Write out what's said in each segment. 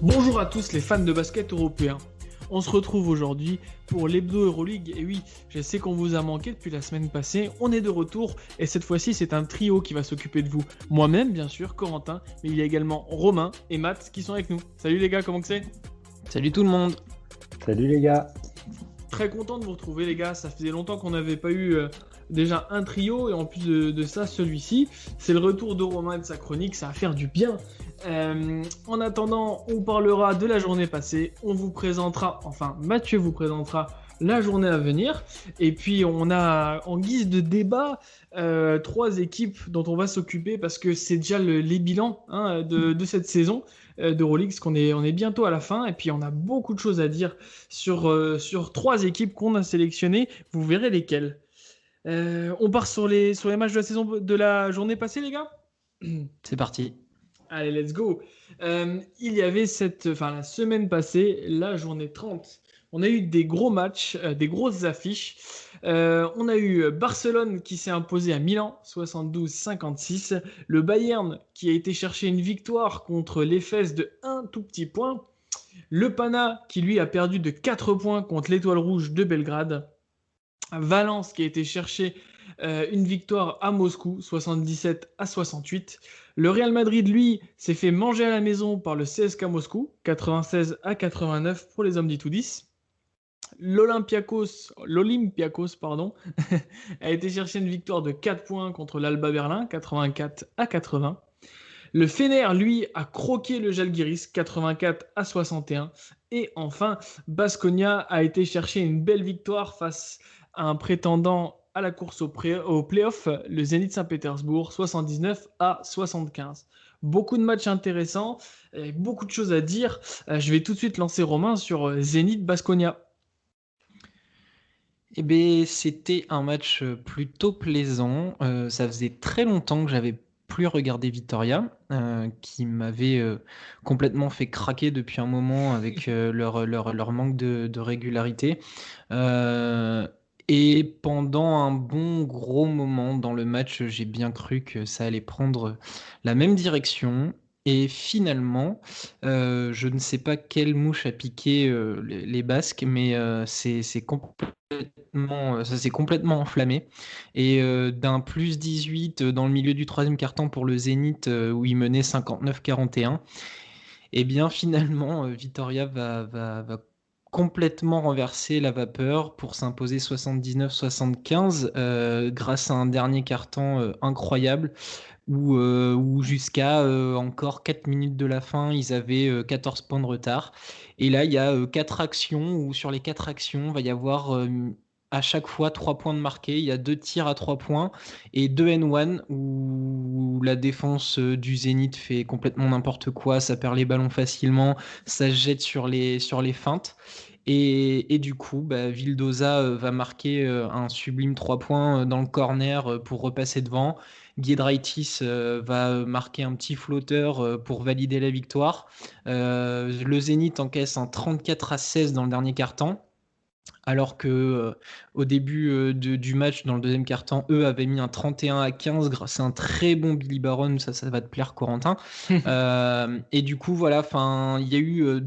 Bonjour à tous les fans de basket européen. On se retrouve aujourd'hui pour l'Hebdo Euroleague. Et oui, je sais qu'on vous a manqué depuis la semaine passée. On est de retour et cette fois-ci, c'est un trio qui va s'occuper de vous. Moi-même, bien sûr, Corentin, mais il y a également Romain et Matt qui sont avec nous. Salut les gars, comment que c'est ? Salut tout le monde. Salut les gars. Très content de vous retrouver les gars. Ça faisait longtemps qu'on n'avait pas eu déjà un trio et en plus de ça, celui-ci. C'est le retour de Romain et de sa chronique. Ça va faire du bien. En attendant, on parlera de la journée passée. On vous présentera, enfin Mathieu vous présentera la journée à venir. Et puis on a en guise de débat trois équipes dont on va s'occuper parce que c'est déjà les bilans de cette saison d'Euroleague, parce qu'on est, on est bientôt à la fin. Et puis on a beaucoup de choses à dire sur trois équipes qu'on a sélectionnées. Vous verrez lesquelles. On part sur les matchs de la saison de la journée passée, les gars. C'est parti. Allez, let's go. Il y avait la semaine passée, la journée 30. On a eu des gros matchs, des grosses affiches. On a eu Barcelone qui s'est imposé à Milan, 72-56. Le Bayern qui a été chercher une victoire contre l'Efes de un tout petit point. Le Pana qui lui a perdu de 4 points contre l'Étoile Rouge de Belgrade. Valence qui a été chercher une victoire à Moscou, 77-68. Le Real Madrid, lui, s'est fait manger à la maison par le CSKA Moscou, 96-89 pour les hommes d'Itoudis. L'Olympiakos, pardon, a été chercher une victoire de 4 points contre l'Alba Berlin, 84-80. Le Fener, lui, a croqué le Žalgiris, 84-61. Et enfin, Baskonia a été chercher une belle victoire face à un prétendant à la course au play-off, le Zénith Saint-Pétersbourg, 79-75. Beaucoup de matchs intéressants, beaucoup de choses à dire. Je vais tout de suite lancer Romain sur Zénith Baskonia. Eh bien, c'était un match plutôt plaisant. Ça faisait très longtemps que j'avais plus regardé Vitoria, qui m'avait complètement fait craquer depuis un moment avec leur manque de régularité. Et pendant un bon gros moment dans le match, j'ai bien cru que ça allait prendre la même direction. Et finalement, je ne sais pas quelle mouche a piqué les Basques, mais c'est ça s'est complètement enflammé. Et d'un plus 18 dans le milieu du troisième quart-temps pour le Zénith, où il menait 59-41, et bien finalement, Vitoria va complètement renverser la vapeur pour s'imposer 79-75 grâce à un dernier quart-temps incroyable où jusqu'à encore 4 minutes de la fin, ils avaient 14 points de retard. Et là, il y a 4 actions où sur les 4 actions, il va y avoir à chaque fois 3 points de marqués. Il y a 2 tirs à 3 points et 2 N1 où la défense du Zénith fait complètement n'importe quoi. Ça perd les ballons facilement, ça se jette sur les feintes. Et du coup, Vildoza va marquer un sublime 3 points dans le corner pour repasser devant. Giedraitis va marquer un petit flotteur pour valider la victoire. Le Zénith encaisse un 34-16 dans le dernier quart-temps. Alors que au début du match, dans le deuxième quart-temps, eux avaient mis un 31-15 grâce à un très bon Billy Baron, ça va te plaire Corentin. Et du coup, voilà, il y a eu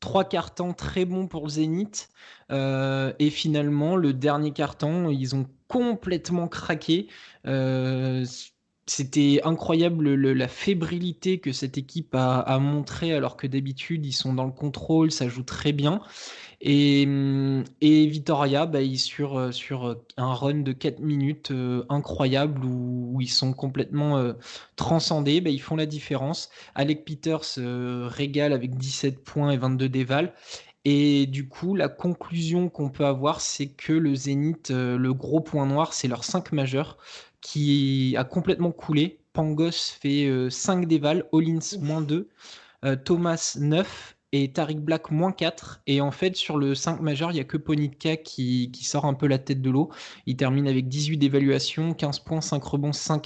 3 quarts-temps très bons pour le Zénith. Et finalement, le dernier quart-temps, ils ont complètement craqué. Euh, C'était incroyable la fébrilité que cette équipe a montré, alors que d'habitude, ils sont dans le contrôle, ça joue très bien. Et Vitoria, sur un run de 4 minutes incroyable où ils sont complètement transcendés, ils font la différence. Alec Peters régale avec 17 points et 22 dévals. Et du coup, la conclusion qu'on peut avoir, c'est que le Zénith, le gros point noir, c'est leur 5 majeur qui a complètement coulé. Pangos fait 5 dévals, Hollins -2, Thomas 9 et Tariq Black -4. Et en fait, sur le 5 majeur, il n'y a que Ponitka qui sort un peu la tête de l'eau. Il termine avec 18 d'évaluation, 15 points, 5 rebonds, 5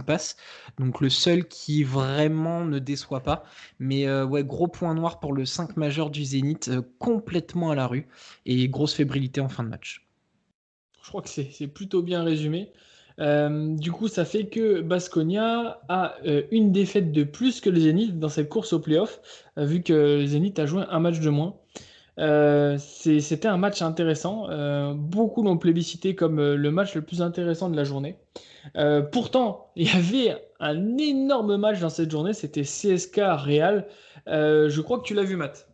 passes. Donc le seul qui vraiment ne déçoit pas. Mais ouais, gros point noir pour le 5 majeur du Zénith, complètement à la rue. Et grosse fébrilité en fin de match. Je crois que c'est plutôt bien résumé. Du coup, ça fait que Baskonia a une défaite de plus que le Zénith dans cette course au playoff, vu que le Zénith a joué un match de moins. C'était un match intéressant. Beaucoup l'ont plébiscité comme le match le plus intéressant de la journée. Pourtant, il y avait un énorme match dans cette journée. C'était CSK Real. Je crois que tu l'as vu, Matt.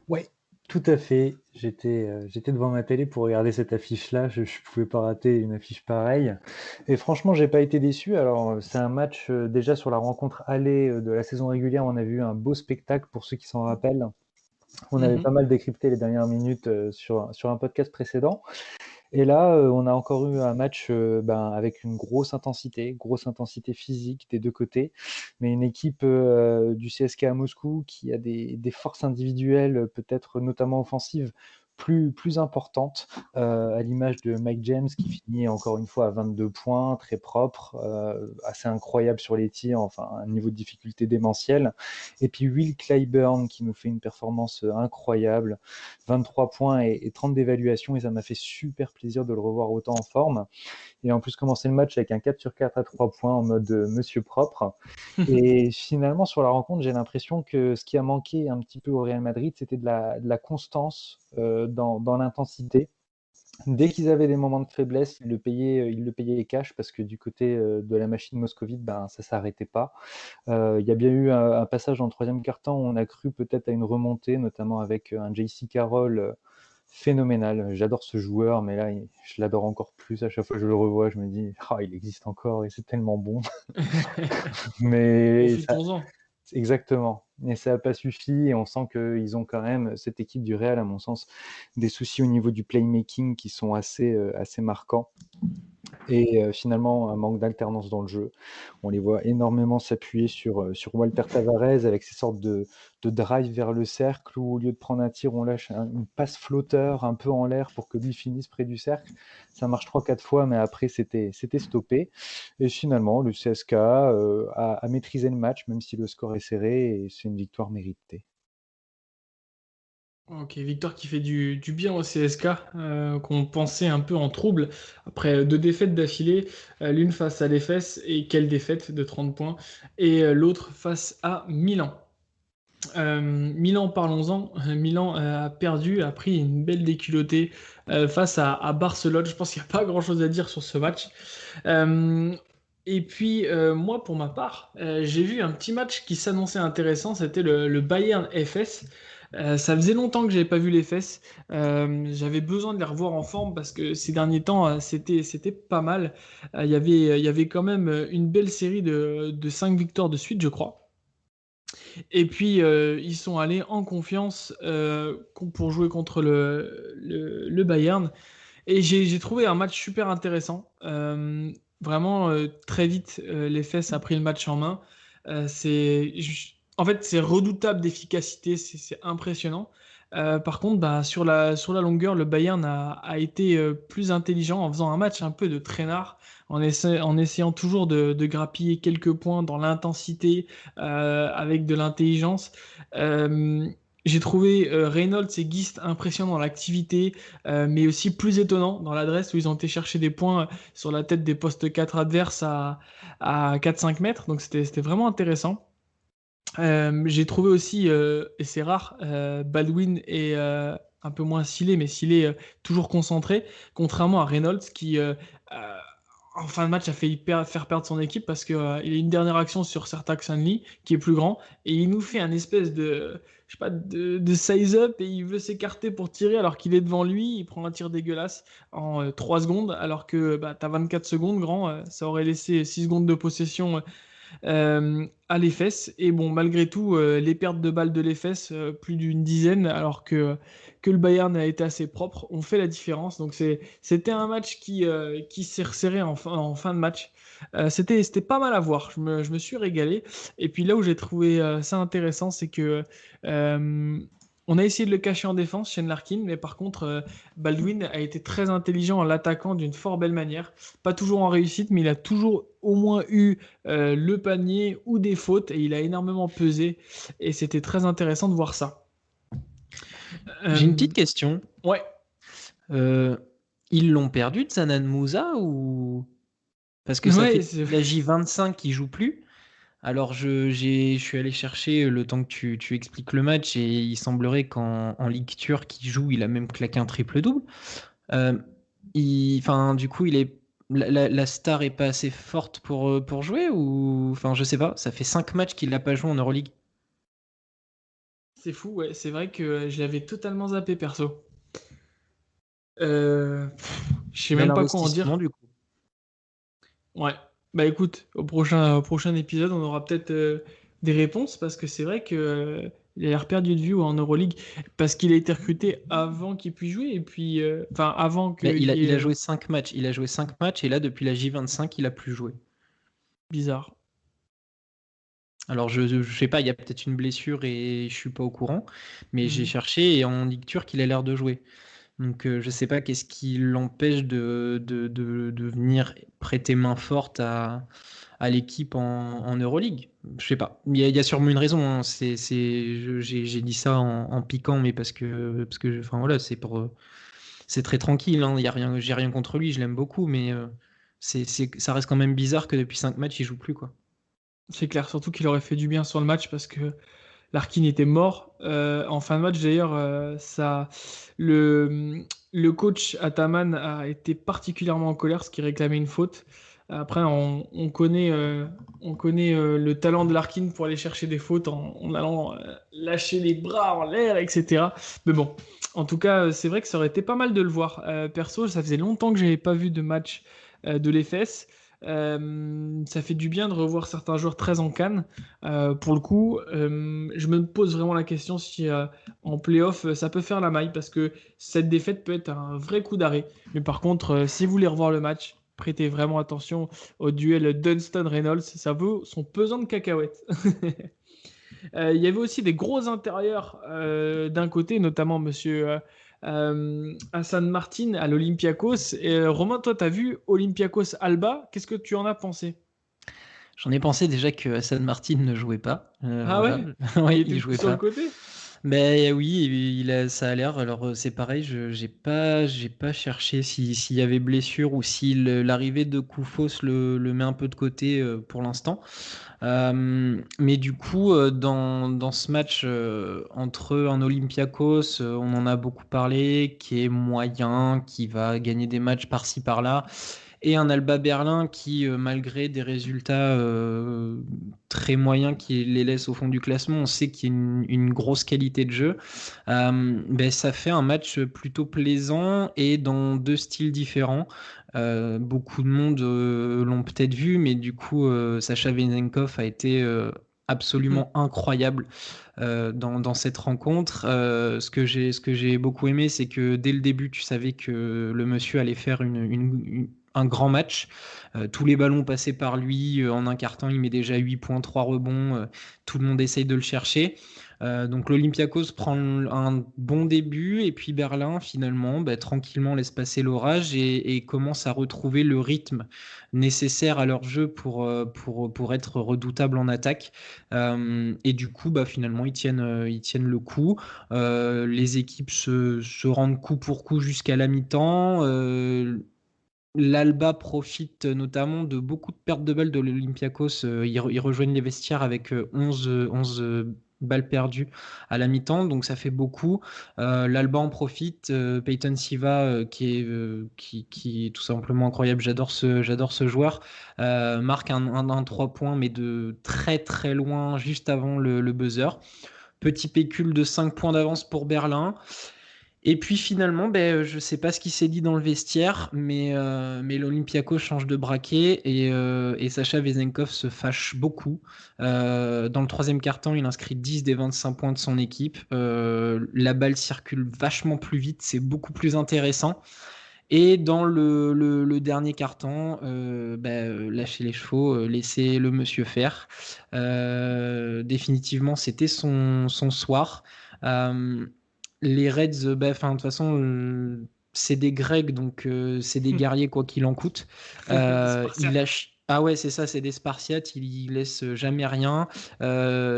Ouais, tout à fait. J'étais devant ma télé pour regarder cette affiche-là. Je ne pouvais pas rater une affiche pareille. Et franchement, j'ai pas été déçu. Alors, c'est un match déjà sur la rencontre aller de la saison régulière. On a vu un beau spectacle pour ceux qui s'en rappellent. On avait pas mal décrypté les dernières minutes sur un podcast précédent. Et là, on a encore eu un match avec une grosse intensité physique des deux côtés, mais une équipe du CSKA à Moscou qui a des forces individuelles, peut-être notamment offensives, plus importantes, à l'image de Mike James qui finit encore une fois à 22 points, très propre, assez incroyable sur les tirs, enfin un niveau de difficulté démentiel. Et puis Will Clyburn qui nous fait une performance incroyable, 23 points et 30 d'évaluation, et ça m'a fait super plaisir de le revoir autant en forme. Et en plus commencer le match avec un 4 sur 4 à 3 points en mode monsieur propre. Et finalement sur la rencontre, j'ai l'impression que ce qui a manqué un petit peu au Real Madrid, c'était de la constance dans l'intensité. Dès qu'ils avaient des moments de faiblesse, ils le payaient cash, parce que du côté de la machine moscovite, ça s'arrêtait pas. Il y a bien eu un passage en troisième quart-temps où on a cru peut-être à une remontée, notamment avec un JC Carroll phénoménal. J'adore ce joueur, mais là, je l'adore encore plus. À chaque fois que je le revois, je me dis, il existe encore et c'est tellement bon. Mais Profitons-en. exactement. Et ça n'a pas suffi, et on sent qu'ils ont quand même, cette équipe du Real, à mon sens, des soucis au niveau du playmaking qui sont assez marquants. Et finalement, un manque d'alternance dans le jeu. On les voit énormément s'appuyer sur Walter Tavares avec ces sortes de drive vers le cercle, où au lieu de prendre un tir, on lâche une passe flotteur un peu en l'air pour que lui finisse près du cercle. Ça marche 3-4 fois, mais après, c'était stoppé. Et finalement, le CSK a maîtrisé le match, même si le score est serré, et c'est une victoire méritée. Ok, victoire qui fait du bien au CSK, qu'on pensait un peu en trouble après deux défaites d'affilée, l'une face à l'Efes, et quelle défaite de 30 points, et l'autre face à Milan. Milan, parlons-en. Milan a perdu, a pris une belle déculottée face à Barcelone. Je pense qu'il n'y a pas grand-chose à dire sur ce match. Et puis, moi, pour ma part, j'ai vu un petit match qui s'annonçait intéressant. C'était le Bayern FS. Ça faisait longtemps que j'avais pas vu les fesses. J'avais besoin de les revoir en forme parce que ces derniers temps, c'était pas mal. Il y avait quand même une belle série de 5 victoires de suite, je crois. Et puis, ils sont allés en confiance pour jouer contre le Bayern. Et j'ai trouvé un match super intéressant. Vraiment, très vite, les Fesses a pris le match en main. En fait, c'est redoutable d'efficacité, c'est impressionnant. Par contre, sur la longueur, le Bayern a été plus intelligent en faisant un match un peu de traînard, en essayant toujours de grappiller quelques points dans l'intensité, avec de l'intelligence. Euh, j'ai trouvé Reynolds et Gist impressionnants dans l'activité, mais aussi plus étonnant dans l'adresse où ils ont été chercher des points sur la tête des postes 4 adverses à 4-5 mètres. Donc c'était vraiment intéressant. J'ai trouvé aussi, et c'est rare, Baldwin est un peu moins scellé, mais scellé toujours concentré, contrairement à Reynolds qui, en fin de match, a failli faire perdre son équipe parce qu'il a une dernière action sur Sertac Lee qui est plus grand, et il nous fait un espèce de, je sais pas, de size-up, et il veut s'écarter pour tirer alors qu'il est devant lui. Il prend un tir dégueulasse en 3 secondes, alors que t'as 24 secondes, grand, ça aurait laissé 6 secondes de possession à l'EFES. Et bon, malgré tout, les pertes de balles de l'EFES, plus d'une dizaine, alors que le Bayern a été assez propre, ont fait la différence. Donc c'était un match qui s'est resserré en fin de match. C'était pas mal à voir, je me suis régalé. Et puis là où j'ai trouvé ça intéressant, c'est que on a essayé de le cacher en défense, Shane Larkin, mais par contre, Baldwin a été très intelligent en l'attaquant d'une fort belle manière. Pas toujours en réussite, mais il a toujours au moins eu le panier ou des fautes, et il a énormément pesé. Et c'était très intéressant de voir ça. J'ai une petite question. Ouais. Ils l'ont perdu, Tsanan Moussa, ou... Parce que ça fait Ouais, c'est... la J25 qui joue plus. Alors, je suis allé chercher le temps que tu expliques le match et il semblerait qu'en Ligue turque, il joue, il a même claqué un triple-double. Euh, enfin, du coup, la star est pas assez forte pour jouer ou... Enfin, je sais pas, ça fait 5 matchs qu'il n'a pas joué en Euroleague. c'est fou, ouais. C'est vrai que je l'avais totalement zappé, perso. Je sais Bel même pas quoi en investissement, dire. du coup. Ouais. Bah écoute, au prochain épisode, on aura peut-être des réponses parce que c'est vrai que il a l'air perdu de vue en Euroleague parce qu'il a été recruté avant qu'il puisse jouer et puis enfin avant Mais qu'il y il ait a joué 5 matchs. Il a joué 5 matchs et là, depuis la J25, il a plus joué. bizarre. Alors, je sais pas, il y a peut-être une blessure et je suis pas au courant, mais j'ai Mhm. cherché et en Ligue turque, il a l'air de jouer. Donc, je sais pas qu'est-ce qui l'empêche de venir prêter main forte à l'équipe en Euroleague. Je sais pas. Il y a sûrement une raison, hein. J'ai dit ça en piquant, mais enfin voilà, c'est très tranquille, hein. Il y a rien, j'ai rien contre lui, je l'aime beaucoup, mais ça reste quand même bizarre que depuis 5 matchs, il joue plus, quoi. C'est clair, surtout qu'il aurait fait du bien sur le match parce que Larkin était mort. En fin de match, d'ailleurs, le coach Ataman a été particulièrement en colère, ce qui réclamait une faute. Après, on connaît le talent de Larkin pour aller chercher des fautes en allant lâcher les bras en l'air, etc. Mais bon, en tout cas, c'est vrai que ça aurait été pas mal de le voir. Perso, ça faisait longtemps que j'avais pas vu de match de l'EFS. Ça fait du bien de revoir certains joueurs très en canne. Pour le coup, je me pose vraiment la question si en playoff ça peut faire la maille parce que cette défaite peut être un vrai coup d'arrêt. Mais par contre, si vous voulez revoir le match, prêtez vraiment attention au duel Dunston-Reynolds, ça vaut son pesant de cacahuètes. Il y avait aussi des gros intérieurs d'un côté, notamment Monsieur Hassan Martin à l'Olympiakos. Et, Romain, toi, tu as vu Olympiakos Alba. Qu'est-ce que tu en as pensé? J'en ai pensé déjà que Hassan Martin ne jouait pas. Ah Voilà. ouais? Il Oui, était il plus jouait sur le pas. côté? Ben oui, ça a l'air. Alors c'est pareil, j'ai pas cherché s'il y avait blessure ou si l'arrivée de Koufos le met un peu de côté pour l'instant. Mais du coup, dans ce match entre un Olympiakos, on en a beaucoup parlé, qui est moyen, qui va gagner des matchs par-ci par-là, et un Alba Berlin qui, malgré des résultats très moyens qui les laissent au fond du classement, on sait qu'il y a une grosse qualité de jeu. Ben, ça fait un match plutôt plaisant et dans deux styles différents. Beaucoup de monde l'ont peut-être vu, mais du coup, Sacha Vezenkov a été absolument incroyable dans cette rencontre. Ce que j'ai beaucoup aimé, c'est que dès le début, tu savais que le monsieur allait faire un grand match. Tous les ballons passaient par lui. En un quart temps, il met déjà 8 points, 3 rebonds. Tout le monde essaye de le chercher. Donc l'Olympiakos prend un bon début et puis Berlin finalement bah, tranquillement laisse passer l'orage et commence à retrouver le rythme nécessaire à leur jeu pour être redoutable en attaque. Et du coup bah, finalement ils tiennent le coup. Les équipes se rendent coup pour coup jusqu'à la mi-temps. L'Alba profite notamment de beaucoup de pertes de balles de l'Olympiakos. Ils rejoignent les vestiaires avec 11 balles perdues à la mi-temps, donc ça fait beaucoup. L'Alba en profite. Peyton Siva, qui est tout simplement incroyable, j'adore ce joueur, marque un 3 points, mais de très très loin, juste avant le buzzer. Petit pécule de 5 points d'avance pour Berlin. Et puis finalement, ben, je ne sais pas ce qui s'est dit dans le vestiaire, mais l'Olympiakos change de braquet et Sacha Vezenkov se fâche beaucoup. Dans le troisième quart-temps, il inscrit 10 des 25 points de son équipe. La balle circule vachement plus vite, c'est beaucoup plus intéressant. Et dans le dernier quart-temps, ben, lâcher les chevaux, laisser le monsieur faire. Définitivement, c'était son soir. Euh, les Reds, bah, de toute façon, c'est des Grecs, donc c'est des guerriers quoi qu'il en coûte. Ils Spartiate. lâchent. Ah ouais, c'est ça, c'est des Spartiates, ils laissent jamais rien.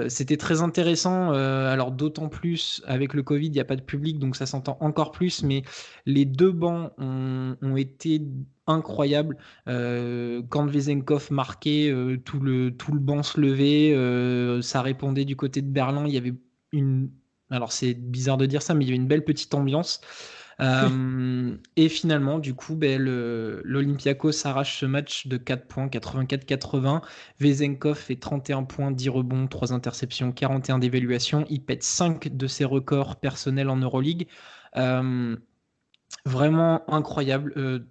C'était très intéressant, alors d'autant plus avec le Covid, il n'y a pas de public, donc ça s'entend encore plus, mais les deux bancs ont été incroyables. Quand Vezenkov marquait, tout le banc se levait, ça répondait du côté de Berlin, il y avait une... Alors c'est bizarre de dire ça, mais il y avait une belle petite ambiance. Et finalement, du coup, l'Olympiakos s'arrache ce match de 4 points, 84-80. Vezenkov fait 31 points, 10 rebonds, 3 interceptions, 41 d'évaluation. Il pète 5 de ses records personnels en Euroleague. Euh, Vraiment incroyable.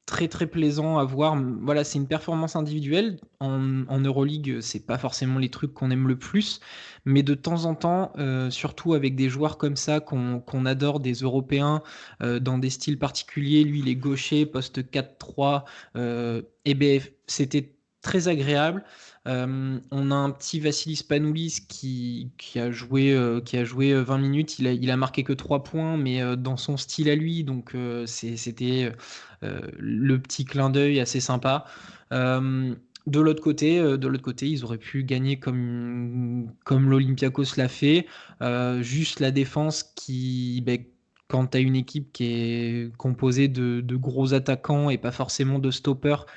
Très très plaisant à voir. Voilà, c'est une performance individuelle. En Euroleague, c'est pas forcément les trucs qu'on aime le plus, mais de temps en temps, surtout avec des joueurs comme ça qu'on adore, des Européens dans des styles particuliers. Lui, il est gaucher, poste 4-3. Et ben, c'était très agréable. On a un petit Vassilis Panoulis qui a joué 20 minutes. Il a marqué que 3 points, mais dans son style à lui. Donc c'était le petit clin d'œil assez sympa. De l'autre côté, ils auraient pu gagner comme l'Olympiakos l'a fait. Juste la défense quand tu as une équipe qui est composée de gros attaquants et pas forcément de stoppers,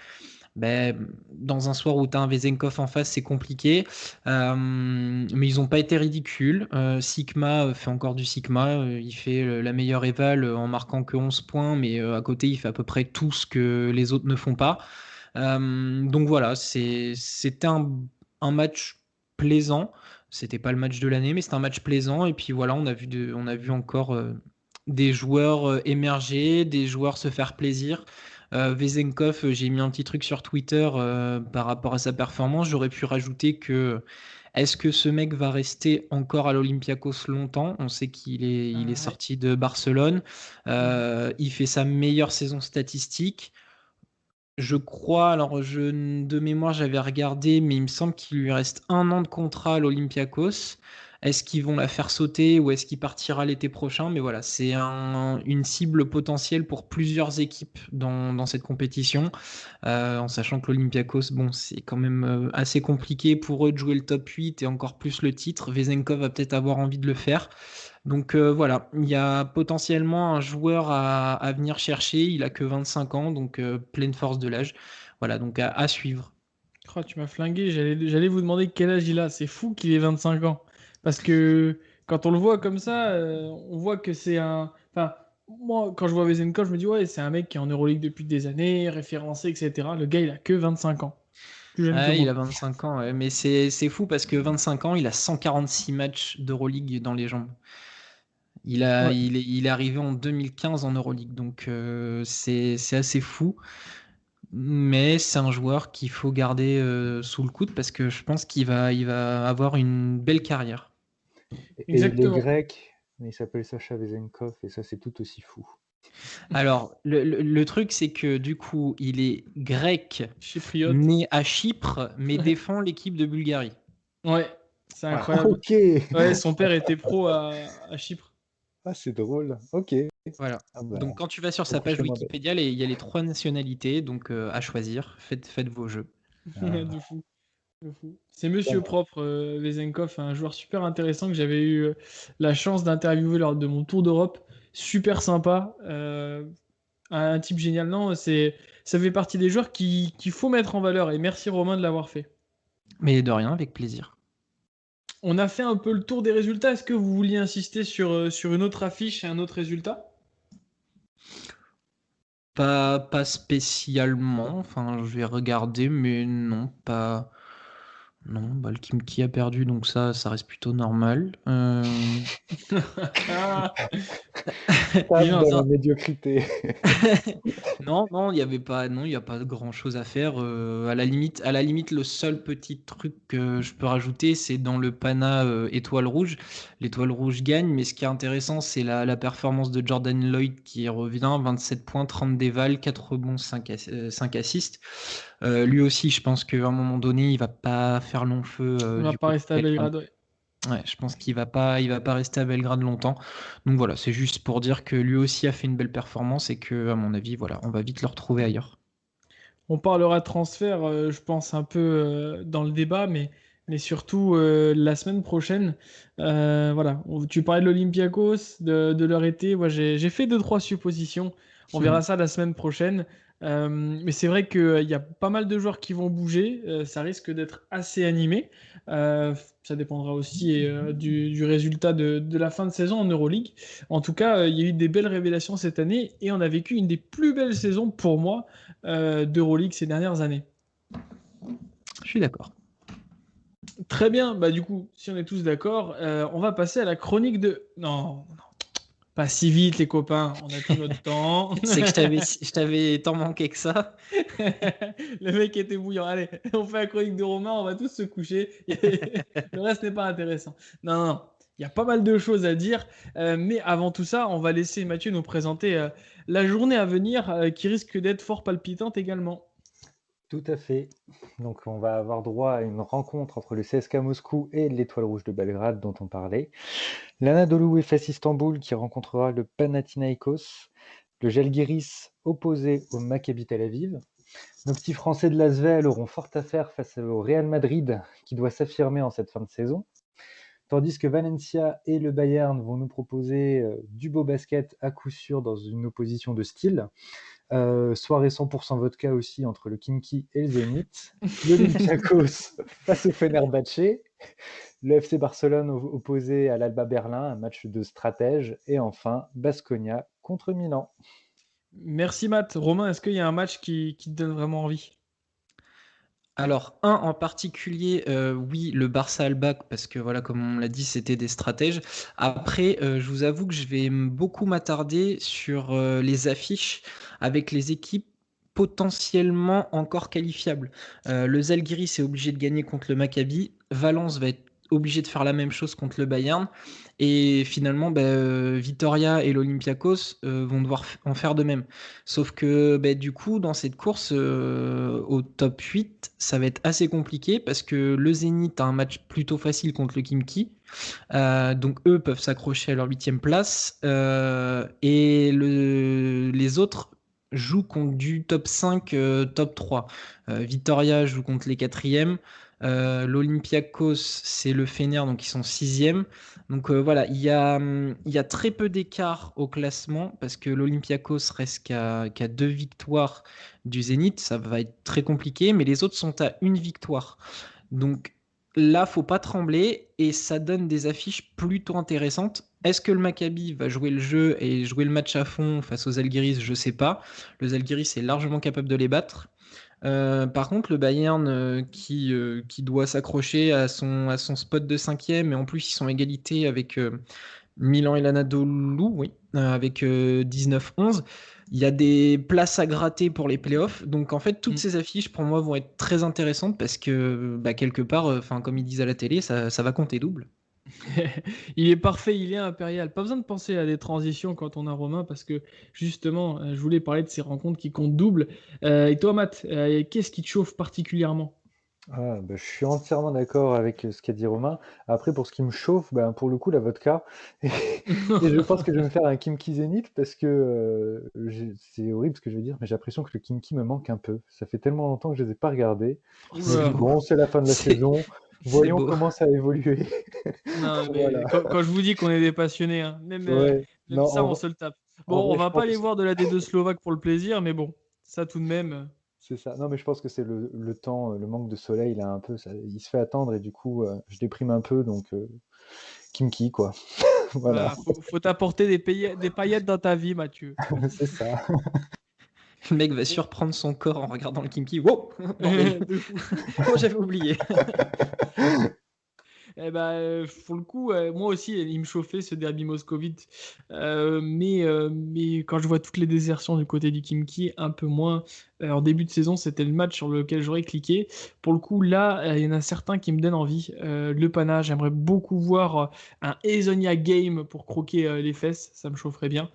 dans un soir où tu as un Vezenkov en face, c'est compliqué. Mais ils n'ont pas été ridicules. Sigma fait encore du Sigma. Il fait la meilleure éval en marquant que 11 points, mais à côté, il fait à peu près tout ce que les autres ne font pas. Donc voilà, c'était un match plaisant. C'était pas le match de l'année, mais c'était un match plaisant. Et puis voilà, on a vu encore des joueurs émerger, des joueurs se faire plaisir. Vezenkov, j'ai mis un petit truc sur Twitter par rapport à sa performance. J'aurais pu rajouter que est-ce que ce mec va rester encore à l'Olympiakos longtemps? On sait qu'il est Ouais. sorti de Barcelone. Il fait sa meilleure saison statistique. Je crois, alors de mémoire, j'avais regardé, mais il me semble qu'il lui reste 1 an de contrat à l'Olympiakos. Est-ce qu'ils vont la faire sauter ou est-ce qu'il partira l'été prochain? Mais voilà, c'est une cible potentielle pour plusieurs équipes dans cette compétition, en sachant que l'Olympiakos, bon, c'est quand même assez compliqué pour eux de jouer le top 8 et encore plus le titre. Vezenkov va peut-être avoir envie de le faire. Donc voilà, il y a potentiellement un joueur à venir chercher. Il a que 25 ans, donc pleine force de l'âge. Voilà, donc à suivre. Oh, tu m'as flingué, j'allais vous demander quel âge il a. C'est fou qu'il ait 25 ans. Parce que quand on le voit comme ça, on voit que c'est un. Enfin, moi, quand je vois Vezenkov, je me dis, ouais, c'est un mec qui est en Euroleague depuis des années, référencé, etc. Le gars, il a que 25 ans. Plus jeune que Ah, il moi. a 25 ans, ouais, mais c'est fou parce que 25 ans, il a 146 matchs d'Euroleague dans les jambes. Ouais. Il est arrivé en 2015 en Euroleague, donc c'est assez fou. Mais c'est un joueur qu'il faut garder sous le coude parce que je pense qu'il va avoir une belle carrière. Et il est Exactement. grec, mais il s'appelle Sacha Vezenkov, et ça, c'est tout aussi fou. Alors, le truc, c'est que du coup, il est grec, Chypriote. né à Chypre, mais défend l'équipe de Bulgarie. Ouais, c'est Ah, incroyable. ok. Ouais, son père était pro à Chypre. Ah, c'est drôle. Ok. Voilà. Ah bah, Donc, quand tu vas sur le sa coup page c'est moins bête. Wikipédia, il y a les 3 nationalités, donc à choisir. Faites vos jeux. De Ah, fou. De fou. C'est Monsieur d'accord. Propre, Vezenkov, un joueur super intéressant que j'avais eu la chance d'interviewer lors de mon tour d'Europe. Super sympa. Un type génial. Non, ça fait partie des joueurs qu'il faut mettre en valeur. Et merci Romain de l'avoir fait. Mais de rien, avec plaisir. On a fait un peu le tour des résultats. Est-ce que vous vouliez insister sur une autre affiche et un autre résultat? Pas spécialement. Enfin, je vais regarder, mais non, pas. Non, bah, le Kimki a perdu, donc ça reste plutôt normal. Ah, Tape bien. dans la médiocrité. Non, non, il n'y avait pas, non, il y a pas grand-chose à faire. À la limite, le seul petit truc que je peux rajouter, c'est dans le Pana étoile rouge. L'étoile rouge gagne, mais ce qui est intéressant, c'est la performance de Jordan Lloyd qui revient, 27 points, 30 dévals, 4 rebonds, 5 assists. Lui aussi, je pense qu'à un moment donné, il va pas faire long feu On va du pas côté rester de à Belgrade. Belgrade. Ouais. Ouais, je pense qu'il va pas rester à Belgrade longtemps. Donc voilà, c'est juste pour dire que lui aussi a fait une belle performance et que, à mon avis, voilà, on va vite le retrouver ailleurs. On parlera transfert, je pense, un peu dans le débat, mais surtout la semaine prochaine. Voilà. Tu parlais de l'Olympiakos, de leur été. Moi, j'ai fait 2-3 suppositions. On verra ça la semaine prochaine. Mais c'est vrai qu'il y a pas mal de joueurs qui vont bouger. Ça risque d'être assez animé. Ça dépendra aussi du résultat de la fin de saison en Euroleague. En tout cas, il y a eu des belles révélations cette année et on a vécu une des plus belles saisons pour moi d'Euroleague ces dernières années. Je suis d'accord. Très bien, bah du coup, si on est tous d'accord, on va passer à la chronique de... Non, pas si vite les copains, on a tout notre temps. C'est que je t'avais tant manqué que ça. Le mec était bouillant. Allez, on fait la chronique de Romain, on va tous se coucher. Le reste n'est pas intéressant. Non, non, il y a pas mal de choses à dire. Mais avant tout ça, on va laisser Mathieu nous présenter la journée à venir qui risque d'être fort palpitante également. Tout à fait. Donc on va avoir droit à une rencontre entre le CSKA Moscou et l'Étoile Rouge de Belgrade dont on parlait. L'Anadolu Efes Istanbul qui rencontrera le Panathinaikos. Le Žalgiris opposé au Maccabi Tel Aviv. Nos petits Français de l'Asvel auront fort à faire face au Real Madrid qui doit s'affirmer en cette fin de saison. Tandis que Valencia et le Bayern vont nous proposer du beau basket à coup sûr dans une opposition de style. Soirée 100% vodka aussi entre le Khimki et le Zénith. L'Olympiakos face au Fenerbahçe. Le FC Barcelone opposé à l'Alba Berlin, un match de stratège. Et enfin, Baskonia contre Milan. Merci Matt. Romain, est-ce qu'il y a un match qui te donne vraiment envie? Alors, un en particulier, oui, le Barça Alba, parce que voilà, comme on l'a dit, c'était des stratèges. Après, je vous avoue que je vais beaucoup m'attarder sur les affiches avec les équipes potentiellement encore qualifiables. Le Žalgiris est obligé de gagner contre le Maccabi. Valence va être obligé de faire la même chose contre le Bayern. Et finalement, Vitoria et l'Olympiakos vont devoir en faire de même. Sauf que du coup, dans cette course au top 8, ça va être assez compliqué parce que le Zénith a un match plutôt facile contre le Khimki. Donc eux peuvent s'accrocher à leur 8e place. Et les autres jouent contre du top 5, top 3. Vitoria joue contre les 4e. L'Olympiakos, c'est le Fener, donc ils sont 6e. Donc voilà, il y a très peu d'écart au classement parce que l'Olympiakos reste qu'à 2 victoires du Zénith. Ça va être très compliqué, mais les autres sont à 1 victoire. Donc là, faut pas trembler et ça donne des affiches plutôt intéressantes. Est-ce que le Maccabi va jouer le jeu et jouer le match à fond face aux Žalgiris? Je sais pas. Le Žalgiris est largement capable de les battre. Par contre, le Bayern qui doit s'accrocher à son spot de 5e et en plus ils sont à égalité avec Milan et l'Anadolu, oui, avec 19-11. Il y a des places à gratter pour les playoffs. Donc en fait, toutes ces affiches pour moi vont être très intéressantes parce que quelque part, comme ils disent à la télé, ça va compter double. Il est parfait, il est impérial. Pas besoin de penser à des transitions quand on a Romain parce que justement, je voulais parler de ces rencontres qui comptent double. Et toi, Matt, qu'est-ce qui te chauffe particulièrement? Je suis entièrement d'accord avec ce qu'a dit Romain. Après, pour ce qui me chauffe, pour le coup, la vodka. Et je pense que je vais me faire un Kimki Zénith parce que c'est horrible ce que je vais dire, mais j'ai l'impression que le Kimki me manque un peu. Ça fait tellement longtemps que je ne les ai pas regardés. Oula. Bon, c'est la fin de la saison. Voyons beau. comment ça a évolué. Non, mais Voilà. quand je vous dis qu'on est des passionnés, hein, même Ouais. même Non, ça, en on vrai- se le tape. en Bon, on vrai, je va pas pense aller que voir de la D2 slovaque pour le plaisir, mais bon, ça tout de même. c'est ça. Non, mais je pense que c'est le temps, le manque de soleil, là, un peu. Il se fait attendre et du coup, je déprime un peu. Donc, Kimki, quoi. Voilà, Voilà, faut t'apporter des paillettes dans ta vie, Mathieu. c'est ça. Le mec va surprendre son corps en regardant le Kimki. Wow, bordel. De fou. Oh, j'avais oublié. Eh ben, pour le coup, moi aussi, il me chauffait ce derby moscovite. Mais quand je vois toutes les désertions du côté du Khimki, un peu moins. En début de saison, c'était le match sur lequel j'aurais cliqué. Pour le coup, là, il y en a certains qui me donnent envie. Le Pana, j'aimerais beaucoup voir un Ezonia Game pour croquer les fesses. Ça me chaufferait bien.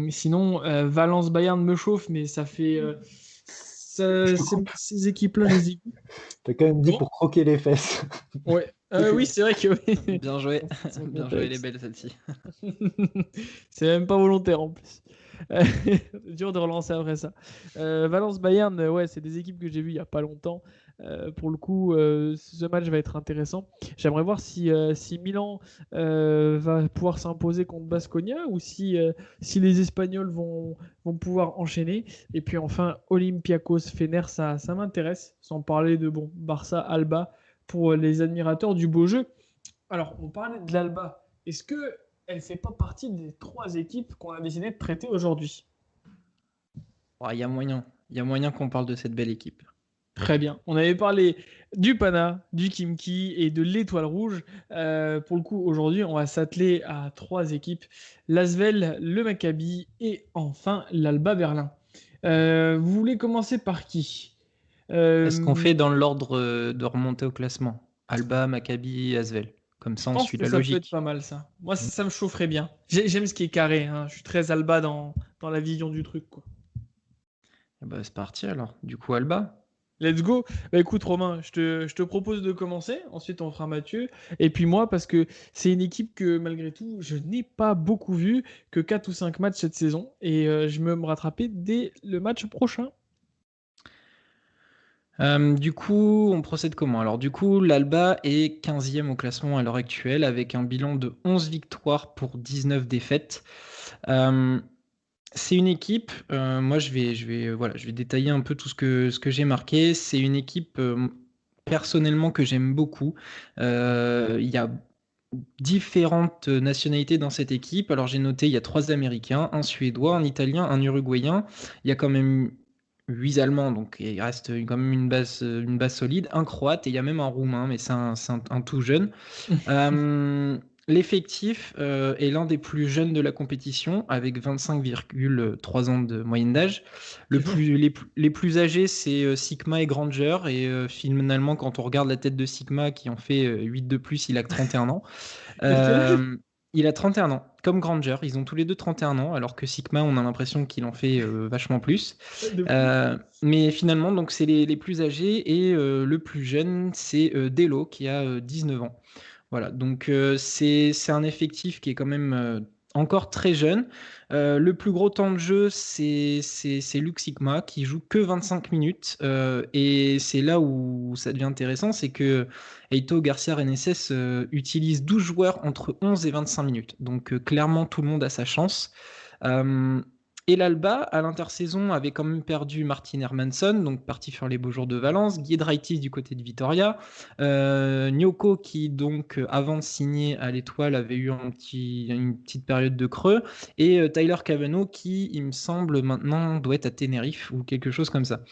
Sinon, Valence-Bayern me chauffe, mais ça fait... ces équipes-là, je les ai vues. T'as quand même dit Bon. pour croquer les fesses. Ouais. Oui, c'est vrai que oui. Bien joué. Sans Bien joué, les contexte. belles celle-ci. C'est même pas volontaire en plus. Dur de relancer après ça. Valence-Bayern, ouais, c'est des équipes que j'ai vues il n'y a pas longtemps. Pour le coup, ce match va être intéressant. J'aimerais voir si Milan va pouvoir s'imposer contre Baskonia ou si les Espagnols vont pouvoir enchaîner. Et puis enfin, Olympiakos-Fener, ça m'intéresse. Sans parler de Barça-Alba pour les admirateurs du beau jeu. Alors, on parlait de l'Alba. Est-ce que elle fait pas partie des 3 équipes qu'on a décidé de traiter aujourd'hui? Il y a moyen. Il y a moyen qu'on parle de cette belle équipe. Très bien. On avait parlé du Pana, du Kimki et de l'Étoile Rouge. Pour le coup, aujourd'hui, on va s'atteler à 3 équipes. L'Asvel, le Maccabi et enfin l'Alba Berlin. Vous voulez commencer par qui? Est-ce qu'on Je fait dans l'ordre de remonter au classement? Alba, Maccabi, Asvel. Comme ça, on pense suit que la ça peut être logique. pas mal, ça. Moi, Mm. ça me chaufferait bien. J'aime ce qui est carré, hein. Je suis très Alba dans la vision du truc, quoi. Eh ben, c'est parti alors. Du coup, Alba. Let's go. Bah écoute Romain, je te propose de commencer, ensuite on fera Mathieu, et puis moi parce que c'est une équipe que malgré tout je n'ai pas beaucoup vue, que 4 ou 5 matchs cette saison, et je vais me rattraper dès le match prochain. Du coup, on procède comment? Alors, du coup, l'Alba est 15e au classement à l'heure actuelle avec un bilan de 11 victoires pour 19 défaites. Euh, c'est une équipe, moi voilà, je vais détailler un peu tout ce que j'ai marqué. C'est une équipe personnellement que j'aime beaucoup. Il y a différentes nationalités dans cette équipe. Alors j'ai noté, il y a 3 Américains, un Suédois, un Italien, un Uruguayen. Il y a quand même 8 Allemands, donc il reste quand même une base solide, un Croate et il y a même un Roumain, mais c'est un tout jeune. Euh, L'effectif est l'un des plus jeunes de la compétition, avec 25,3 ans de moyenne d'âge. Les plus âgés, c'est Sigma et Granger. Et finalement, quand on regarde la tête de Sigma, qui en fait 8 de plus, il a que 31 ans. Il a quel âge? Il a 31 ans, comme Granger. Ils ont tous les deux 31 ans, alors que Sigma, on a l'impression qu'il en fait vachement plus. De fou. Mais finalement, donc c'est les plus âgés et le plus jeune, c'est Delo, qui a 19 ans. Voilà, donc c'est un effectif qui est quand même encore très jeune. Le plus gros temps de jeu, c'est Luke Sigma qui joue que 25 minutes. Et c'est là où ça devient intéressant, c'est que Eito Garcia Reneses utilise 12 joueurs entre 11 et 25 minutes. Donc clairement, tout le monde a sa chance. Euh, et l'Alba, à l'intersaison, avait quand même perdu Martin Hermansson, donc parti faire les beaux jours de Valence, Giedraitis du côté de Vitoria, Nyoko qui donc avant de signer à l'Étoile avait eu une petite période de creux, et Tyler Cavano qui, il me semble, maintenant doit être à Tenerife ou quelque chose comme ça.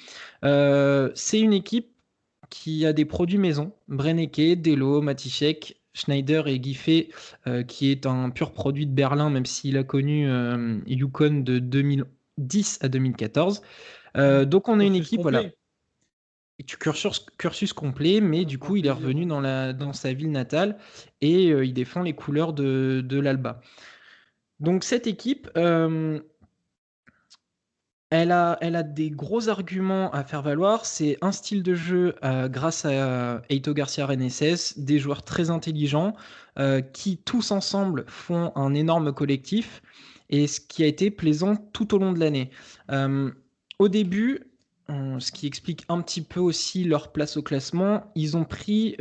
C'est une équipe qui a des produits maison, Brennecke, Delo, Matichek, Schneider et Giffey, qui est un pur produit de Berlin, même s'il a connu Yukon de 2010 à 2014. Donc on a une Cursus équipe, voilà, complet. cursus complet, mais Ça me du fera coup il est plaisir, revenu ouais. dans sa ville natale et il défend les couleurs de l'Alba. Donc cette équipe, elle a des gros arguments à faire valoir. C'est un style de jeu grâce à Eito Garcia Reneses, des joueurs très intelligents qui tous ensemble font un énorme collectif et ce qui a été plaisant tout au long de l'année. Au début, ce qui explique un petit peu aussi leur place au classement, ils ont pris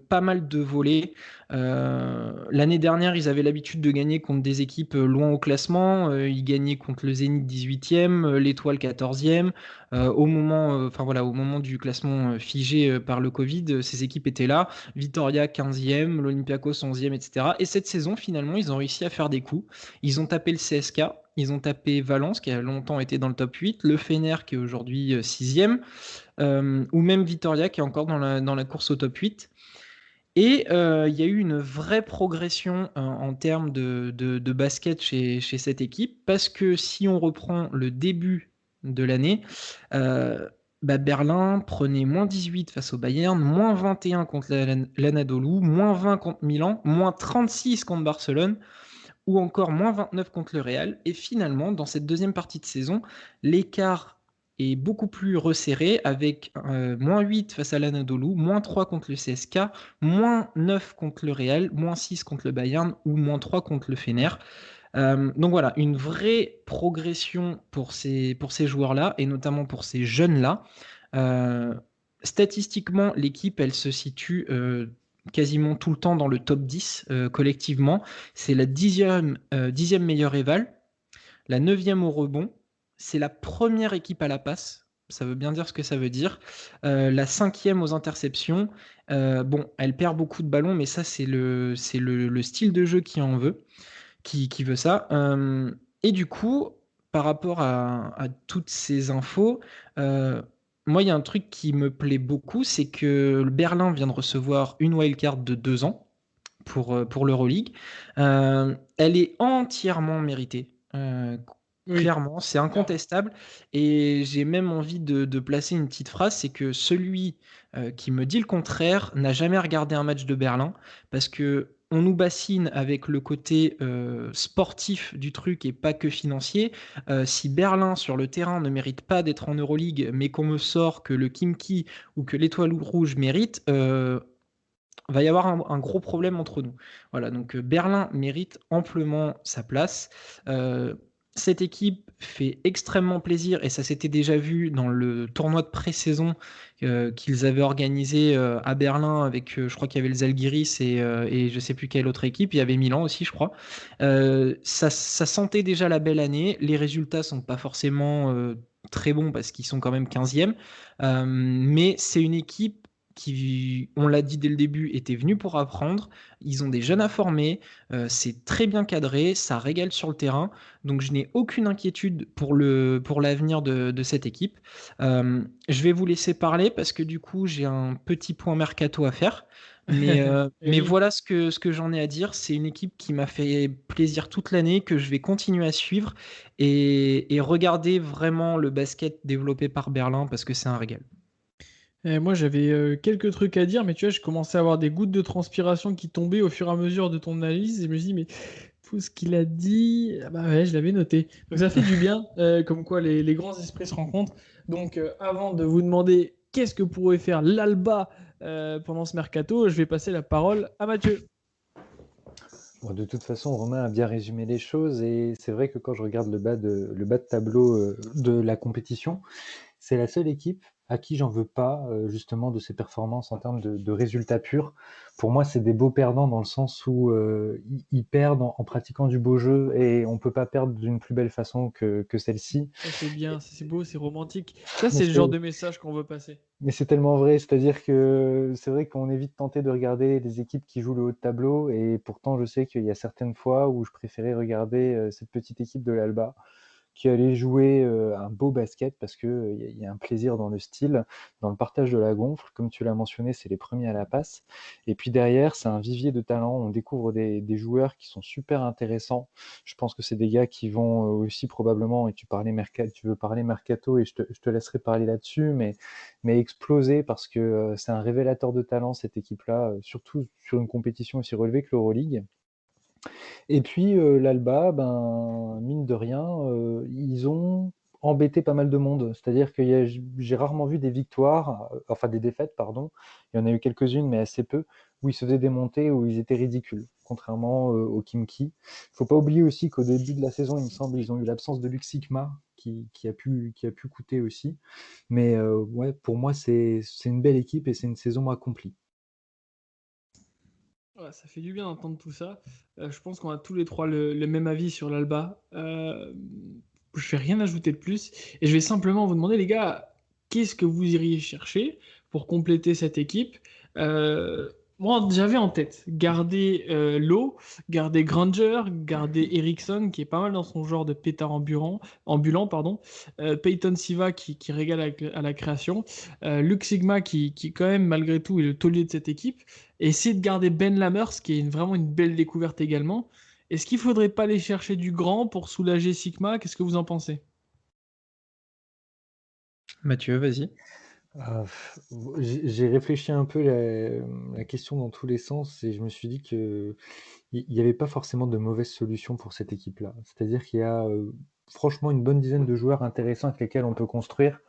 pas mal de volets. L'année dernière, ils avaient l'habitude de gagner contre des équipes loin au classement. Ils gagnaient contre le Zénith 18e, l'Étoile 14e. Au moment du classement figé par le Covid, ces équipes étaient là. Vitoria 15e, l'Olympiakos 11e, etc. Et cette saison, finalement, ils ont réussi à faire des coups. Ils ont tapé le CSK, ils ont tapé Valence, qui a longtemps été dans le top 8, le Fener, qui est aujourd'hui 6e, ou même Vitoria, qui est encore dans la course au top 8. Et il y a eu une vraie progression en termes de basket chez cette équipe, parce que si on reprend le début de l'année, Berlin prenait moins 18 face au Bayern, moins 21 contre l'Anadolu, moins 20 contre Milan, moins 36 contre Barcelone, ou encore moins 29 contre le Real. Et finalement, dans cette deuxième partie de saison, l'écart est beaucoup plus resserré avec -8 face à l'Anadolu, -3 contre le CSK, -9 contre le Real, -6 contre le Bayern ou -3 contre le Fener. Donc voilà, une vraie progression pour ces joueurs-là et notamment pour ces jeunes-là. Euh, Statistiquement, l'équipe, elle se situe quasiment tout le temps dans le top 10 collectivement. C'est la dixième meilleure éval, la neuvième au rebond. C'est la première équipe à la passe. Ça veut bien dire ce que ça veut dire. La cinquième aux interceptions. Bon, elle perd beaucoup de ballons, mais ça, c'est le style de jeu qui en veut, qui veut ça. Et du coup, par rapport à toutes ces infos, euh, moi, il y a un truc qui me plaît beaucoup, c'est que le Berlin vient de recevoir une wildcard de 2 ans pour l'Euroleague. Elle est entièrement méritée. Oui. Clairement, c'est incontestable. Et j'ai même envie de placer une petite phrase, c'est que celui qui me dit le contraire n'a jamais regardé un match de Berlin, parce que on nous bassine avec le côté sportif du truc et pas que financier. Si Berlin sur le terrain ne mérite pas d'être en Euroleague, mais qu'on me sort que le Kimki ou que l'Étoile Rouge mérite, va y avoir un gros problème entre nous. Voilà, donc Berlin mérite amplement sa place. Euh, Cette équipe fait extrêmement plaisir et ça s'était déjà vu dans le tournoi de pré-saison qu'ils avaient organisé à Berlin avec, je crois qu'il y avait le Zalgiris et je sais plus quelle autre équipe. Il y avait Milan aussi, je crois. Ça sentait déjà la belle année. Les résultats sont pas forcément très bons parce qu'ils sont quand même 15e. Mais c'est une équipe qui, on l'a dit dès le début, était venue pour apprendre. Ils ont des jeunes à former, c'est très bien cadré, ça régale sur le terrain. Donc je n'ai aucune inquiétude pour l'avenir de cette équipe. Je vais vous laisser parler parce que du coup j'ai un petit point mercato à faire. Mais Oui. voilà ce que j'en ai à dire. C'est une équipe qui m'a fait plaisir toute l'année, que je vais continuer à suivre et regarder vraiment le basket développé par Berlin parce que c'est un régal. Moi, j'avais quelques trucs à dire, mais tu vois, je commençais à avoir des gouttes de transpiration qui tombaient au fur et à mesure de ton analyse, et je me suis dit, mais tout ce qu'il a dit, ah bah ouais, je l'avais noté. Donc ça fait du bien, comme quoi les grands esprits se rencontrent. Donc avant de vous demander qu'est-ce que pourrait faire l'Alba pendant ce mercato, je vais passer la parole à Mathieu. Bon, de toute façon, Romain a bien résumé les choses et c'est vrai que quand je regarde le bas de tableau de la compétition, c'est la seule équipe à qui j'en veux pas, justement, de ses performances en termes de résultats purs. Pour moi, c'est des beaux perdants dans le sens où ils perdent en pratiquant du beau jeu et on peut pas perdre d'une plus belle façon que celle-ci. Ça, c'est bien, c'est beau, c'est romantique. Ça, Mais c'est le genre c'est de message qu'on veut passer. mais c'est tellement vrai, c'est-à-dire que c'est vrai qu'on est vite tenté de regarder des équipes qui jouent le haut de tableau et pourtant je sais qu'il y a certaines fois où je préférais regarder cette petite équipe de l'Alba qui allait jouer un beau basket parce que y a un plaisir dans le style, dans le partage de la gonfle. Comme tu l'as mentionné, c'est les premiers à la passe. Et puis derrière, c'est un vivier de talent. On découvre des joueurs qui sont super intéressants. Je pense que c'est des gars qui vont aussi probablement, et tu veux parler mercato et je te laisserai parler là-dessus, mais exploser parce que c'est un révélateur de talent cette équipe-là, surtout sur une compétition aussi relevée que l'Euroleague. Et puis l'Alba, ben, mine de rien, ils ont embêté pas mal de monde. C'est-à-dire que j'ai rarement vu des victoires, enfin des défaites, pardon. Il y en a eu quelques-unes, mais assez peu, où ils se faisaient démonter, où ils étaient ridicules, contrairement au Kimki. Il faut pas oublier aussi qu'au début de la saison, il me semble, ils ont eu l'absence de Luc Sikma, qui a pu coûter aussi. Mais ouais, pour moi, c'est une belle équipe et c'est une saison accomplie. Ouais, ça fait du bien d'entendre tout ça. Je pense qu'on a tous les trois le même avis sur l'Alba. Je vais rien ajouter de plus. Et je vais simplement vous demander, les gars, qu'est-ce que vous iriez chercher pour compléter cette équipe? Euh, Moi, j'avais en tête garder Lowe, garder Granger, garder Eriksson, qui est pas mal dans son genre de pétard ambulant, pardon. Peyton Siva, qui régale à la création. Luke Sigma, qui, quand même, malgré tout, est le taulier de cette équipe. Et essayer de garder Ben Lammers, qui est vraiment une belle découverte également. Est-ce qu'il faudrait pas aller chercher du grand pour soulager Sigma? Qu'est-ce que vous en pensez? Mathieu, vas-y. Ah, j'ai réfléchi un peu la question dans tous les sens et je me suis dit que il n'y avait pas forcément de mauvaise solution pour cette équipe-là. C'est-à-dire qu'il y a franchement une bonne dizaine de joueurs intéressants avec lesquels on peut construire.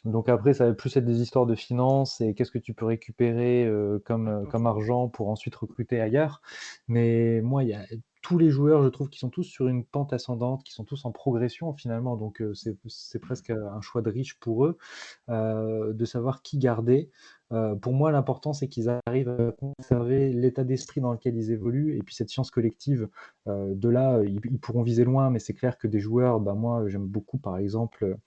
Donc après, ça va plus être des histoires de finances et qu'est-ce que tu peux récupérer comme argent pour ensuite recruter ailleurs. Mais moi, il y a tous les joueurs, je trouve, qui sont tous sur une pente ascendante, qui sont tous en progression finalement. Donc c'est presque un choix de riche pour eux de savoir qui garder. Pour moi, l'important, c'est qu'ils arrivent à conserver l'état d'esprit dans lequel ils évoluent et puis cette science collective. De là, ils pourront viser loin, mais c'est clair que des joueurs, bah, moi, j'aime beaucoup, par exemple,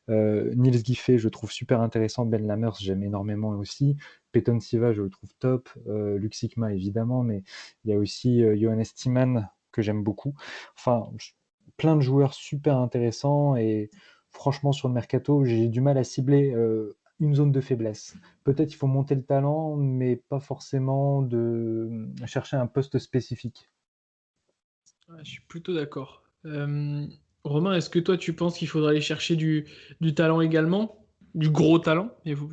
Niels Giffey, je le trouve super intéressant. Ben Lammers, j'aime énormément aussi. Peyton Siva, je le trouve top. Luc Sikma, évidemment, mais il y a aussi Johannes Thiemann, que j'aime beaucoup. Enfin, plein de joueurs super intéressants et franchement, sur le mercato, j'ai du mal à cibler une zone de faiblesse. Peut-être il faut monter le talent, mais pas forcément de chercher un poste spécifique. Ouais, je suis plutôt d'accord. Romain, est-ce que toi tu penses qu'il faudrait aller chercher du talent également? Du gros talent?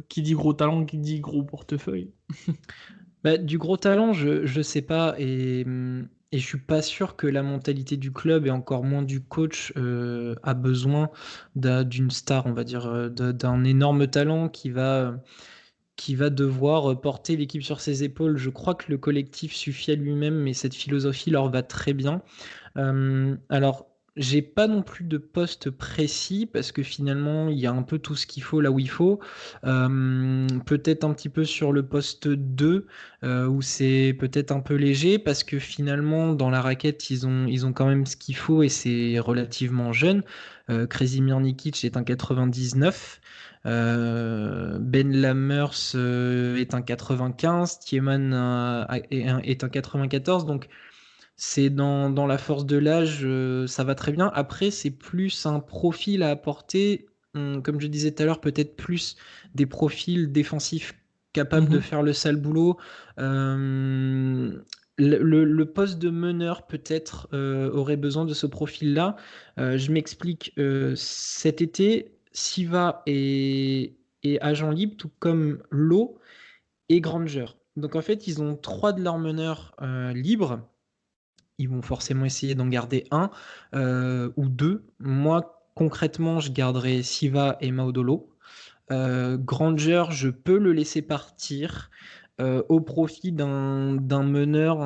Qui dit gros talent, qui dit gros portefeuille? Bah, du gros talent, je sais pas, et je suis pas sûr que la mentalité du club et encore moins du coach a besoin d'une star, on va dire, d'un énorme talent qui va devoir porter l'équipe sur ses épaules. Je crois que le collectif suffit à lui-même, mais cette philosophie leur va très bien. Alors, j'ai pas non plus de poste précis parce que finalement, il y a un peu tout ce qu'il faut là où il faut. Peut-être un petit peu sur le poste 2 où c'est peut-être un peu léger parce que finalement, dans la raquette, ils ont quand même ce qu'il faut et c'est relativement jeune. Krasimir Nikic est un 99. Ben Lammers est un 95. Tiemann est un 94. Donc, c'est dans la force de l'âge, ça va très bien. Après, c'est plus un profil à apporter, comme je disais tout à l'heure, peut-être plus des profils défensifs capables de Mhm. faire le sale boulot. Le poste de meneur, peut-être, aurait besoin de ce profil-là. Je m'explique. Cet été, Siva est agent libre, tout comme Lowe et Granger. Donc en fait, ils ont 3 de leurs meneurs libres. Ils vont forcément essayer d'en garder un ou deux. Moi, concrètement, je garderai Siva et Maudolo. Granger, je peux le laisser partir au profit d'un meneur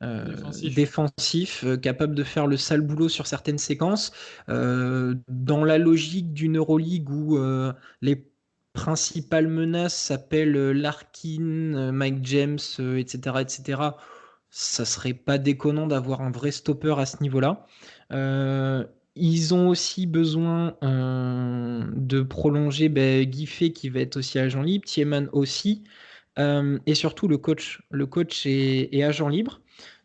Défensif. défensif, capable de faire le sale boulot sur certaines séquences, dans la logique d'une Euroleague où les principales menaces s'appellent Larkin, Mike James, etc., etc. Ça serait pas déconnant d'avoir un vrai stopper à ce niveau-là. Euh, Ils ont aussi besoin de prolonger Guiffé qui va être aussi agent libre, Tiemann aussi, et surtout le coach. Le coach est agent libre,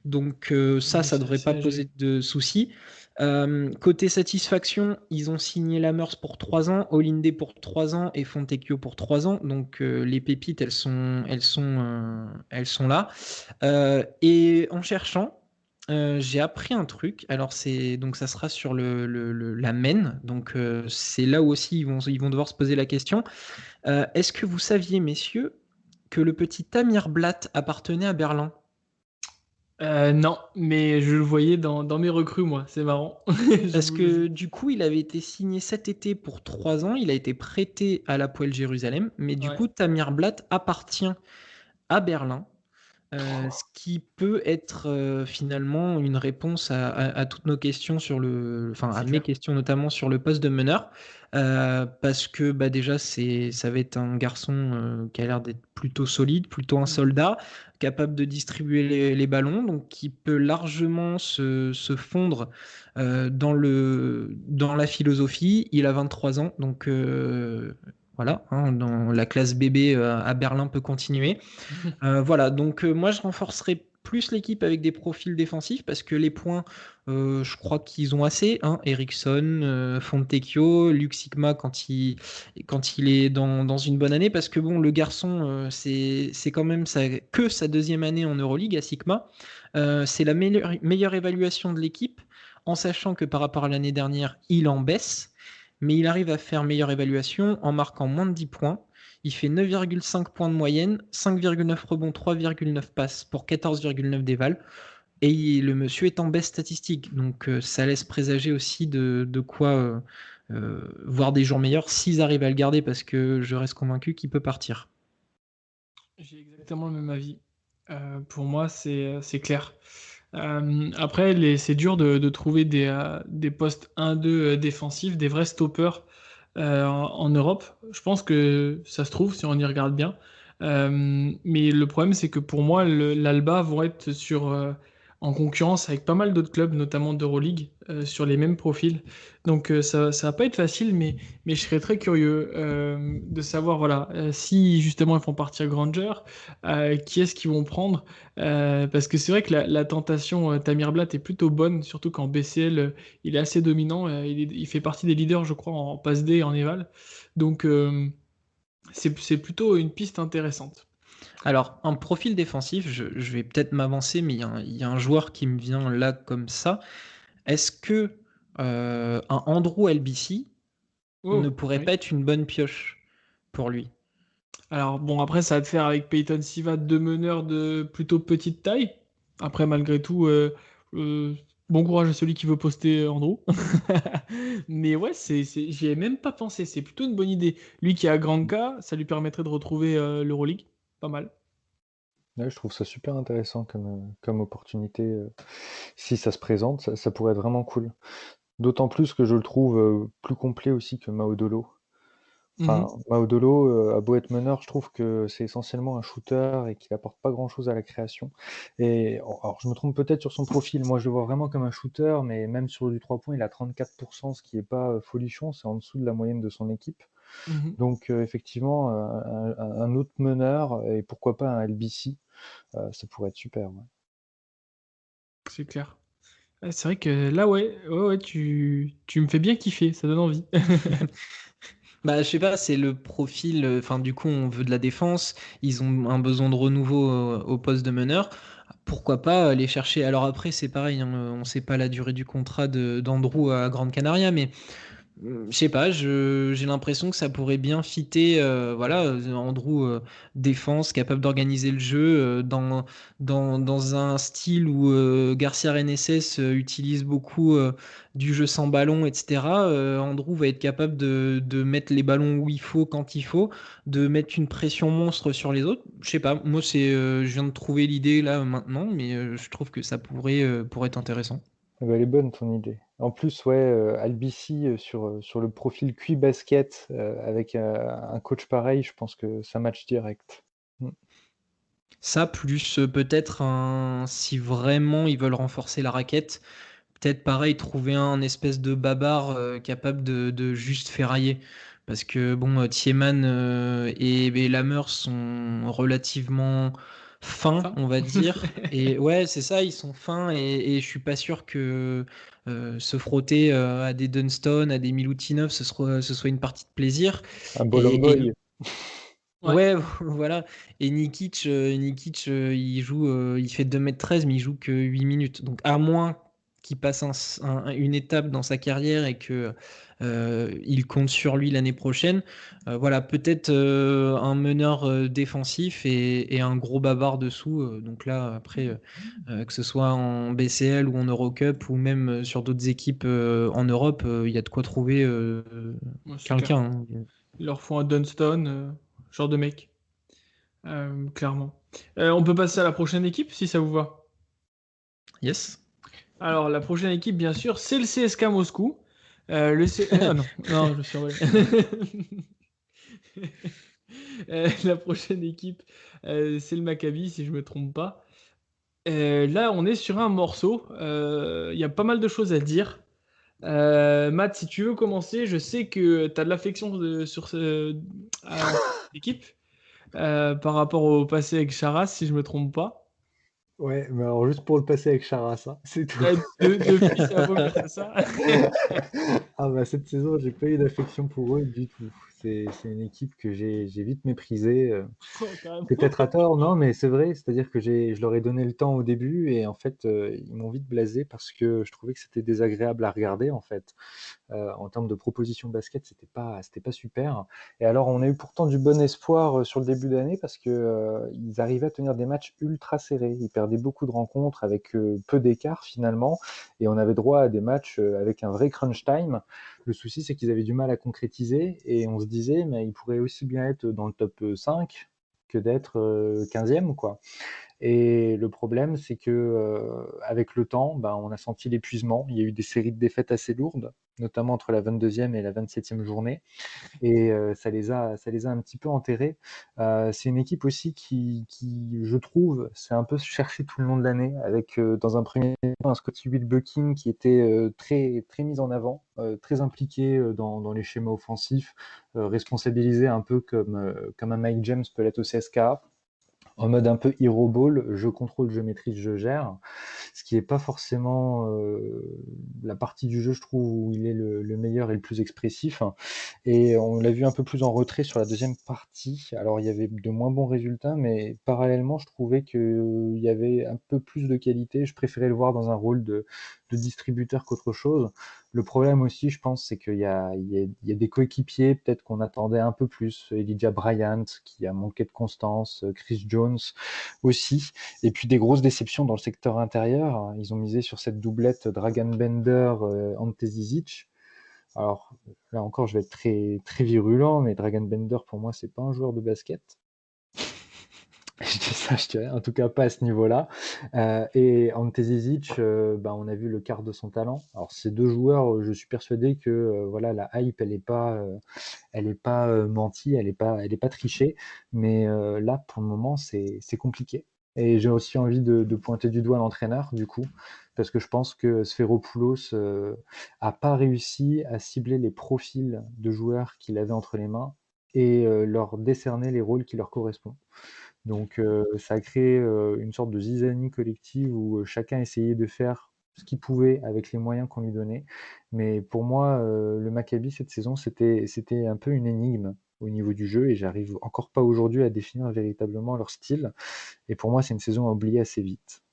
donc ça, Oui, ça c'est devrait assez pas âgé. poser de soucis. Côté satisfaction, ils ont signé Lammers pour 3 ans, Olinde pour 3 ans et Fontecchio pour 3 ans. Donc les pépites, elles sont là. Et en cherchant, j'ai appris un truc. Alors donc ça sera sur la main. Donc c'est là où aussi ils vont devoir se poser la question. Est-ce que vous saviez, messieurs, que le petit Tamir Blatt appartenait à Berlin? Non, mais je le voyais dans mes recrues, moi. C'est marrant. Parce que du coup, il avait été signé cet été pour 3 ans. Il a été prêté à l'Hapoel Jérusalem. Mais du Ouais. coup, Tamir Blatt appartient à Berlin. Ce qui peut être finalement une réponse à toutes nos questions enfin à C'est mes clair. questions notamment sur le poste de meneur, parce que bah, déjà ça va être un garçon qui a l'air d'être plutôt solide, plutôt un Mhm. soldat, capable de distribuer les ballons, donc qui peut largement se fondre dans la philosophie. Il a 23 ans, donc voilà, hein, dans la classe bébé à Berlin peut continuer. Voilà, donc moi je renforcerai plus l'équipe avec des profils défensifs parce que les points, je crois qu'ils ont assez. Hein. Eriksson, Fontecchio, Luc Sigma quand il est dans une bonne année. Parce que bon, le garçon, c'est quand même que sa deuxième année en Euroleague à Sigma. C'est la meilleure évaluation de l'équipe en sachant que par rapport à l'année dernière, il en baisse. Mais il arrive à faire meilleure évaluation en marquant moins de 10 points. Il fait 9,5 points de moyenne, 5,9 rebonds, 3,9 passes pour 14,9 déval. Et le monsieur est en baisse statistique. Donc ça laisse présager aussi de quoi voir des jours meilleurs s'ils arrivent à le garder, parce que je reste convaincu qu'il peut partir. J'ai exactement le même avis. Pour moi, c'est clair. Après, c'est dur de trouver des postes 1-2 défensifs, des vrais stoppers en Europe. Je pense que ça se trouve si on y regarde bien. Mais le problème, c'est que pour moi, l'Alba vont être en concurrence avec pas mal d'autres clubs, notamment d'Euroleague, sur les mêmes profils. Donc ça va pas être facile, mais je serais très curieux de savoir voilà, si justement ils font partir Granger, qui est-ce qu'ils vont prendre. Parce que c'est vrai que la tentation Tamir Blatt est plutôt bonne, surtout qu'en BCL, il est assez dominant. Il fait partie des leaders, je crois, en passe D et en éval. Donc, c'est plutôt une piste intéressante. Alors, un profil défensif, je vais peut-être m'avancer, mais il y a un joueur qui me vient là comme ça. Est-ce que un Andrew LBC ne Oh, pourrait oui. pas être une bonne pioche pour lui? Alors, bon, après, ça va te faire avec Peyton Siva deux meneurs de plutôt petite taille. Après, malgré tout, bon courage à celui qui veut poster Andrew. Mais ouais, j'y ai même pas pensé. C'est plutôt une bonne idée. Lui qui a grand cas, ça lui permettrait de retrouver l'Euroleague. Pas mal. Ouais, je trouve ça super intéressant comme opportunité. Si ça se présente, ça pourrait être vraiment cool. D'autant plus que je le trouve plus complet aussi que Maodolo. Enfin, Mhm. Maodolo a beau être meneur, je trouve que c'est essentiellement un shooter et qu'il apporte pas grand-chose à la création. Et alors, je me trompe peut-être sur son profil. Moi, je le vois vraiment comme un shooter, mais même sur du 3 points, il a 34%, ce qui est pas folichon, c'est en dessous de la moyenne de son équipe. Mhm. Donc, effectivement, un autre meneur et pourquoi pas un LBC, ça pourrait être super. Ouais. C'est clair. Ouais, c'est vrai que là, ouais, tu me fais bien kiffer, ça donne envie. Bah, je sais pas, c'est le profil. Enfin, du coup, on veut de la défense. Ils ont un besoin de renouveau au poste de meneur. Pourquoi pas aller chercher. Alors après, c'est pareil, hein, on ne sait pas la durée du contrat d'Andrew à Grande Canaria, mais je sais pas, j'ai l'impression que ça pourrait bien fitter. Voilà, Andrew, défense, capable d'organiser le jeu dans un style où Garcia Reneses utilise beaucoup du jeu sans ballon, etc. Andrew va être capable de mettre les ballons où il faut, quand il faut, de mettre une pression monstre sur les autres. Je sais pas, moi je viens de trouver l'idée là maintenant, mais je trouve que ça pourrait être intéressant. Eh ben, elle est bonne ton idée. En plus, ouais, Albici sur le profil QI basket avec un coach pareil, je pense que ça match direct. Mm. Ça, plus peut-être si vraiment ils veulent renforcer la raquette, peut-être pareil, trouver un espèce de babar capable de juste ferrailler. Parce que bon, Tiemann et Lammers sont relativement fins, Enfin. on va dire. Et ouais, c'est ça, ils sont fins et je suis pas sûr que se frotter à des Dunston, à des Milutinov, ce soit une partie de plaisir. Un Et Bolomboy. Ouais. ouais, voilà. Et Nikic, il fait 2,13 m, mais il joue que 8 minutes. Donc, à moins qu'il passe une étape dans sa carrière et que il compte sur lui l'année prochaine, voilà, peut-être un meneur défensif et un gros bavard dessous. Donc là, après, que ce soit en BCL ou en Eurocup ou même sur d'autres équipes en Europe, il y a de quoi trouver Ouais, c'est clair. quelqu'un, hein. Il leur faut un Dunston, genre de mec, clairement. On peut passer à la prochaine équipe, si ça vous va. Yes. Alors, la prochaine équipe, bien sûr, c'est le CSK Moscou. Ah non, non, je me suis envolé. La prochaine équipe, c'est le Maccabi, si je me trompe pas. Là, on est sur un morceau. Il y a pas mal de choses à dire. Matt, si tu veux commencer, je sais que tu as de l'affection à cette équipe par rapport au passé avec Charas, si je me trompe pas. Ouais, mais alors juste pour le passer avec Charassa, c'est tout. Depuis, ça va vomir, c'est ça? Ah bah cette saison, j'ai pas eu d'affection pour eux du tout. C'est une équipe que j'ai vite méprisée. Oh, carrément. Peut-être à tort, non, mais c'est vrai. C'est-à-dire que je leur ai donné le temps au début et en fait, ils m'ont vite blasé parce que je trouvais que c'était désagréable à regarder en fait. En termes de proposition basket, c'était pas super. Et alors, on a eu pourtant du bon espoir sur le début d'année parce que ils arrivaient à tenir des matchs ultra serrés. Ils perdaient beaucoup de rencontres avec peu d'écart finalement, et on avait droit à des matchs avec un vrai crunch time. Le souci, c'est qu'ils avaient du mal à concrétiser et on se disait, mais ils pourraient aussi bien être dans le top 5 que d'être 15e, quoi. Et le problème, c'est que avec le temps, ben, on a senti l'épuisement. Il y a eu des séries de défaites assez lourdes, notamment entre la 22e et la 27e journée. Et ça les a un petit peu enterrés. C'est une équipe aussi je trouve, c'est un peu cherché tout le long de l'année, avec dans un premier temps un Scottie Wilbekin qui était très, très mis en avant, très impliqué dans les schémas offensifs, responsabilisé un peu comme un Mike James peut l'être au CSKA, en mode un peu hero ball, je contrôle, je maîtrise, je gère, ce qui n'est pas forcément la partie du jeu, je trouve, où il est le meilleur et le plus expressif. Et on l'a vu un peu plus en retrait sur la deuxième partie. Alors il y avait de moins bons résultats, mais parallèlement, je trouvais qu'il y avait un peu plus de qualité. Je préférais le voir dans un rôle de distributeur qu'autre chose. Le problème aussi, je pense, c'est qu'il y a des coéquipiers, peut-être qu'on attendait un peu plus. Elijah Bryant, qui a manqué de constance, Chris Jones aussi. Et puis des grosses déceptions dans le secteur intérieur. Ils ont misé sur cette doublette Dragan Bender, Ante Zizic. Alors là encore, je vais être très, très virulent, mais Dragan Bender, pour moi, c'est pas un joueur de basket. Je dis ça, je dirais, en tout cas pas à ce niveau-là. Et Ante Zizic, bah, on a vu le quart de son talent. Alors ces deux joueurs, je suis persuadé que voilà, la hype, elle est pas mentie, elle est pas trichée. Mais là, pour le moment, c'est compliqué. Et j'ai aussi envie de pointer du doigt l'entraîneur, du coup, parce que je pense que Sféropoulos a pas réussi à cibler les profils de joueurs qu'il avait entre les mains et leur décerner les rôles qui leur correspondent. Donc ça a créé une sorte de zizanie collective où chacun essayait de faire ce qu'il pouvait avec les moyens qu'on lui donnait. Mais pour moi, le Maccabi cette saison, c'était un peu une énigme au niveau du jeu et j'arrive encore pas aujourd'hui à définir véritablement leur style. Et pour moi, c'est une saison à oublier assez vite.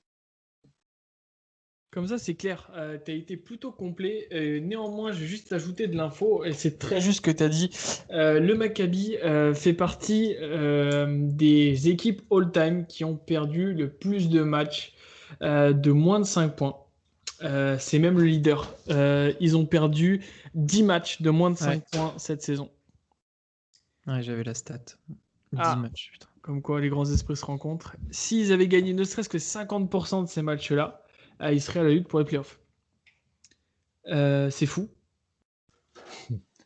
Comme ça, c'est clair. Tu as été plutôt complet. Néanmoins, je vais juste ajouter de l'info, et c'est très juste ce que tu as dit. Le Maccabi fait partie des équipes all-time qui ont perdu le plus de matchs de moins de 5 points. C'est même le leader. Ils ont perdu 10 matchs de moins de 5 points cette saison. Ouais, j'avais la stat. 10 Ah, matchs, putain. comme quoi les grands esprits se rencontrent. S'ils avaient gagné ne serait-ce que 50% de ces matchs-là, ils seraient à la lutte pour les playoffs. C'est fou.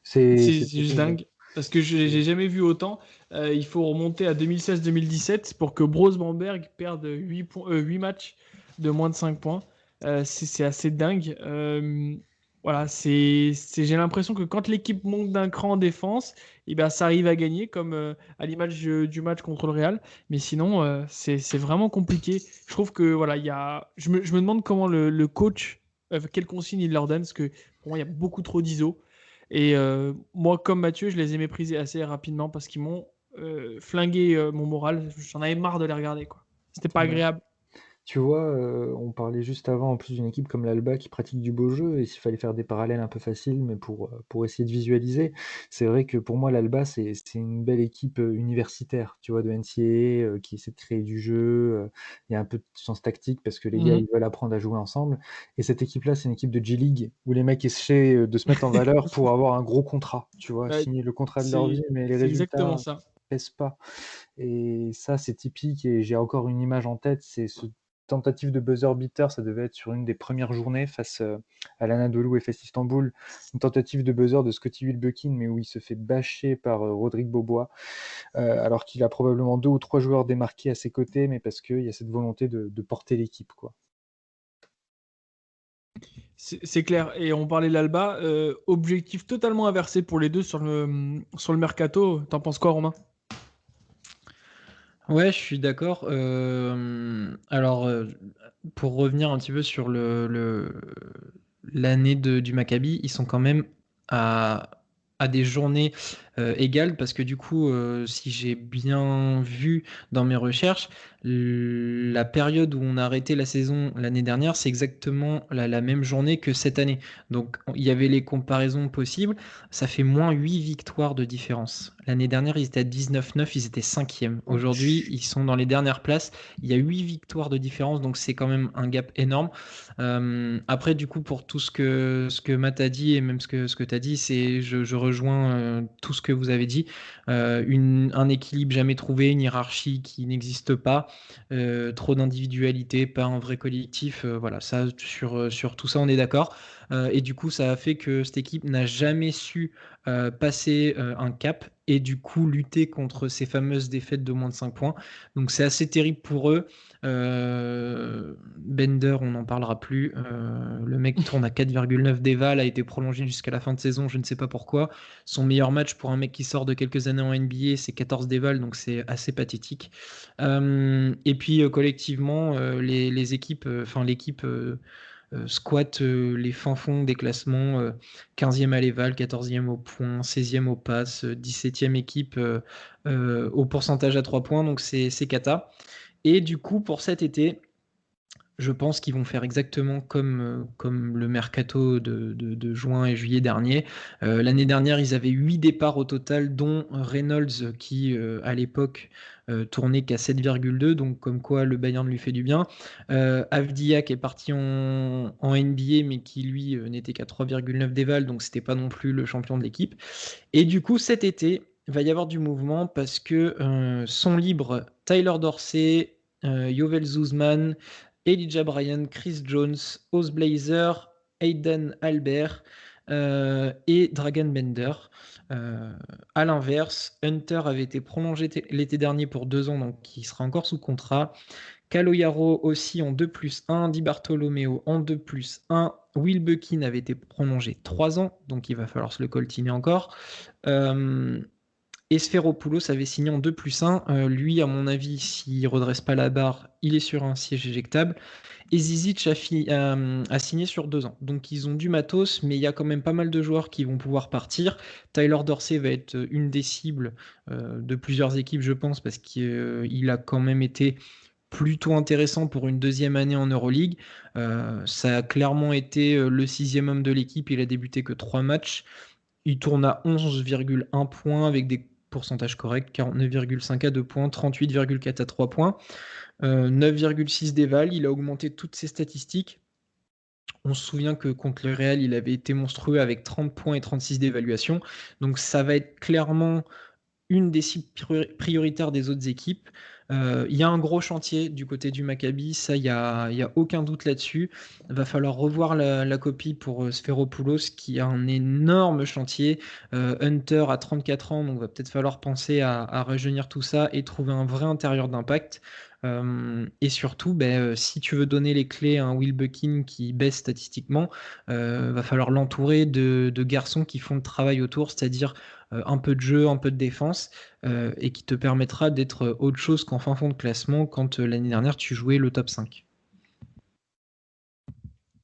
C'est juste dingue. Parce que j'ai jamais vu autant. Il faut remonter à 2016-2017 pour que Brose Bamberg perde 8 matchs de moins de 5 points. C'est assez dingue. Voilà, j'ai l'impression que quand l'équipe monte d'un cran en défense, et ben, ça arrive à gagner, comme à l'image du match contre le Real. Mais sinon, c'est vraiment compliqué. Je trouve que voilà, je me demande comment le coach, quelle consigne il leur donne, parce que pour moi, il y a beaucoup trop d'ISO. Et moi, comme Mathieu, je les ai méprisés assez rapidement parce qu'ils m'ont flingué mon moral. J'en avais marre de les regarder, quoi. C'était pas Ouais. agréable. Tu vois, on parlait juste avant en plus d'une équipe comme l'Alba qui pratique du beau jeu, et s'il fallait faire des parallèles un peu faciles, mais pour essayer de visualiser, c'est vrai que pour moi l'Alba c'est une belle équipe universitaire, tu vois, de NCAA qui essaie de créer du jeu. Il y a un peu de sens tactique parce que les gars ils veulent apprendre à jouer ensemble. Et cette équipe-là, c'est une équipe de G-League où les mecs essaient de se mettre en valeur pour avoir un gros contrat, tu vois, Bah, signer le contrat de leur vie, mais les c'est exactement résultats ça. pèsent pas. Et ça, c'est typique. Et j'ai encore une image en tête, c'est ce tentative de buzzer beater, ça devait être sur une des premières journées face à l'Anadolu FS Istanbul, une tentative de buzzer de Scottie Wilbekin, mais où il se fait bâcher par Rodrigue Bobois, alors qu'il a probablement 2 ou 3 joueurs démarqués à ses côtés, mais parce qu'il y a cette volonté de porter l'équipe, quoi. C'est clair. Et on parlait de l'Alba. Objectif totalement inversé pour les deux sur le mercato. T'en penses quoi, Romain? Ouais, je suis d'accord. Alors, pour revenir un petit peu sur l'année du Maccabi, ils sont quand même à à des journées égales, parce que du coup, si j'ai bien vu dans mes recherches, la période où on a arrêté la saison l'année dernière, c'est exactement la même journée que cette année. Donc il y avait les comparaisons possibles. Ça fait moins 8 victoires de différence. L'année dernière, ils étaient à 19-9, ils étaient 5e. Aujourd'hui, ils sont dans les dernières places. Il y a 8 victoires de différence, donc c'est quand même un gap énorme. Après, du coup, pour tout ce que Matt a dit et même ce que tu as dit, je rejoins tout ce que vous avez dit. Un équilibre jamais trouvé, une hiérarchie qui n'existe pas, trop d'individualité, pas un vrai collectif. Voilà, ça, sur tout ça, on est d'accord. Et du coup, ça a fait que cette équipe n'a jamais su passer un cap et du coup lutter contre ces fameuses défaites de moins de 5 points. Donc c'est assez terrible pour eux. Bender, on n'en parlera plus. Le mec tourne à 4,9 d'éval, a été prolongé jusqu'à la fin de saison, je ne sais pas pourquoi. Son meilleur match pour un mec qui sort de quelques années en NBA, c'est 14 d'éval, donc c'est assez pathétique. Et puis collectivement, les équipes, l'équipe squatte les fins fonds des classements, 15e à l'éval, 14e au point, 16e au pass, 17e équipe au pourcentage à 3 points, donc c'est cata. Et du coup, pour cet été, je pense qu'ils vont faire exactement comme le mercato de juin et juillet dernier. L'année dernière, ils avaient 8 départs au total, dont Reynolds qui, à l'époque, tournait qu'à 7,2, donc comme quoi le Bayern lui fait du bien. Avdia qui est parti en NBA, mais qui, lui, n'était qu'à 3,9 d'éval, donc c'était pas non plus le champion de l'équipe. Et du coup, cet été, il va y avoir du mouvement parce que sont libres Tyler Dorsey, Yovel Zuzman, Elijah Bryan, Chris Jones, Oz Blazer, Aiden Albert et Dragan Bender. À l'inverse, Hunter avait été prolongé l'été dernier pour 2 ans, donc il sera encore sous contrat. Caloyaro aussi en 2+1, Di Bartolomeo en 2+1. Will Buckin avait été prolongé 3 ans, donc il va falloir se le coltiner encore. Et Sferopoulos avait signé en 2+1. Lui, à mon avis, s'il redresse pas la barre, il est sur un siège éjectable. Et Zizic a signé sur 2 ans. Donc ils ont du matos, mais il y a quand même pas mal de joueurs qui vont pouvoir partir. Tyler Dorsey va être une des cibles de plusieurs équipes, je pense, parce qu'il a quand même été plutôt intéressant pour une 2e année en Euroleague. Ça a clairement été le 6e homme de l'équipe. Il a débuté que 3 matchs. Il tourne à 11,1 points avec des pourcentages corrects, 49,5 à 2 points, 38,4 à 3 points, 9,6 d'éval. Il a augmenté toutes ses statistiques. On se souvient que contre le Real, il avait été monstrueux avec 30 points et 36 d'évaluation. Donc ça va être clairement une des cibles prioritaires des autres équipes. Il y a un gros chantier du côté du Maccabi, ça, il y a aucun doute là-dessus. Il va falloir revoir la copie pour Sferopoulos, qui a un énorme chantier. Hunter a 34 ans, donc il va peut-être falloir penser à rajeunir tout ça et trouver un vrai intérieur d'impact. Et surtout, si tu veux donner les clés à un Will Buckin qui baisse statistiquement, va falloir l'entourer de garçons qui font le travail autour, c'est-à-dire un peu de jeu, un peu de défense, et qui te permettra d'être autre chose qu'en fin fond de classement quand l'année dernière tu jouais le top 5.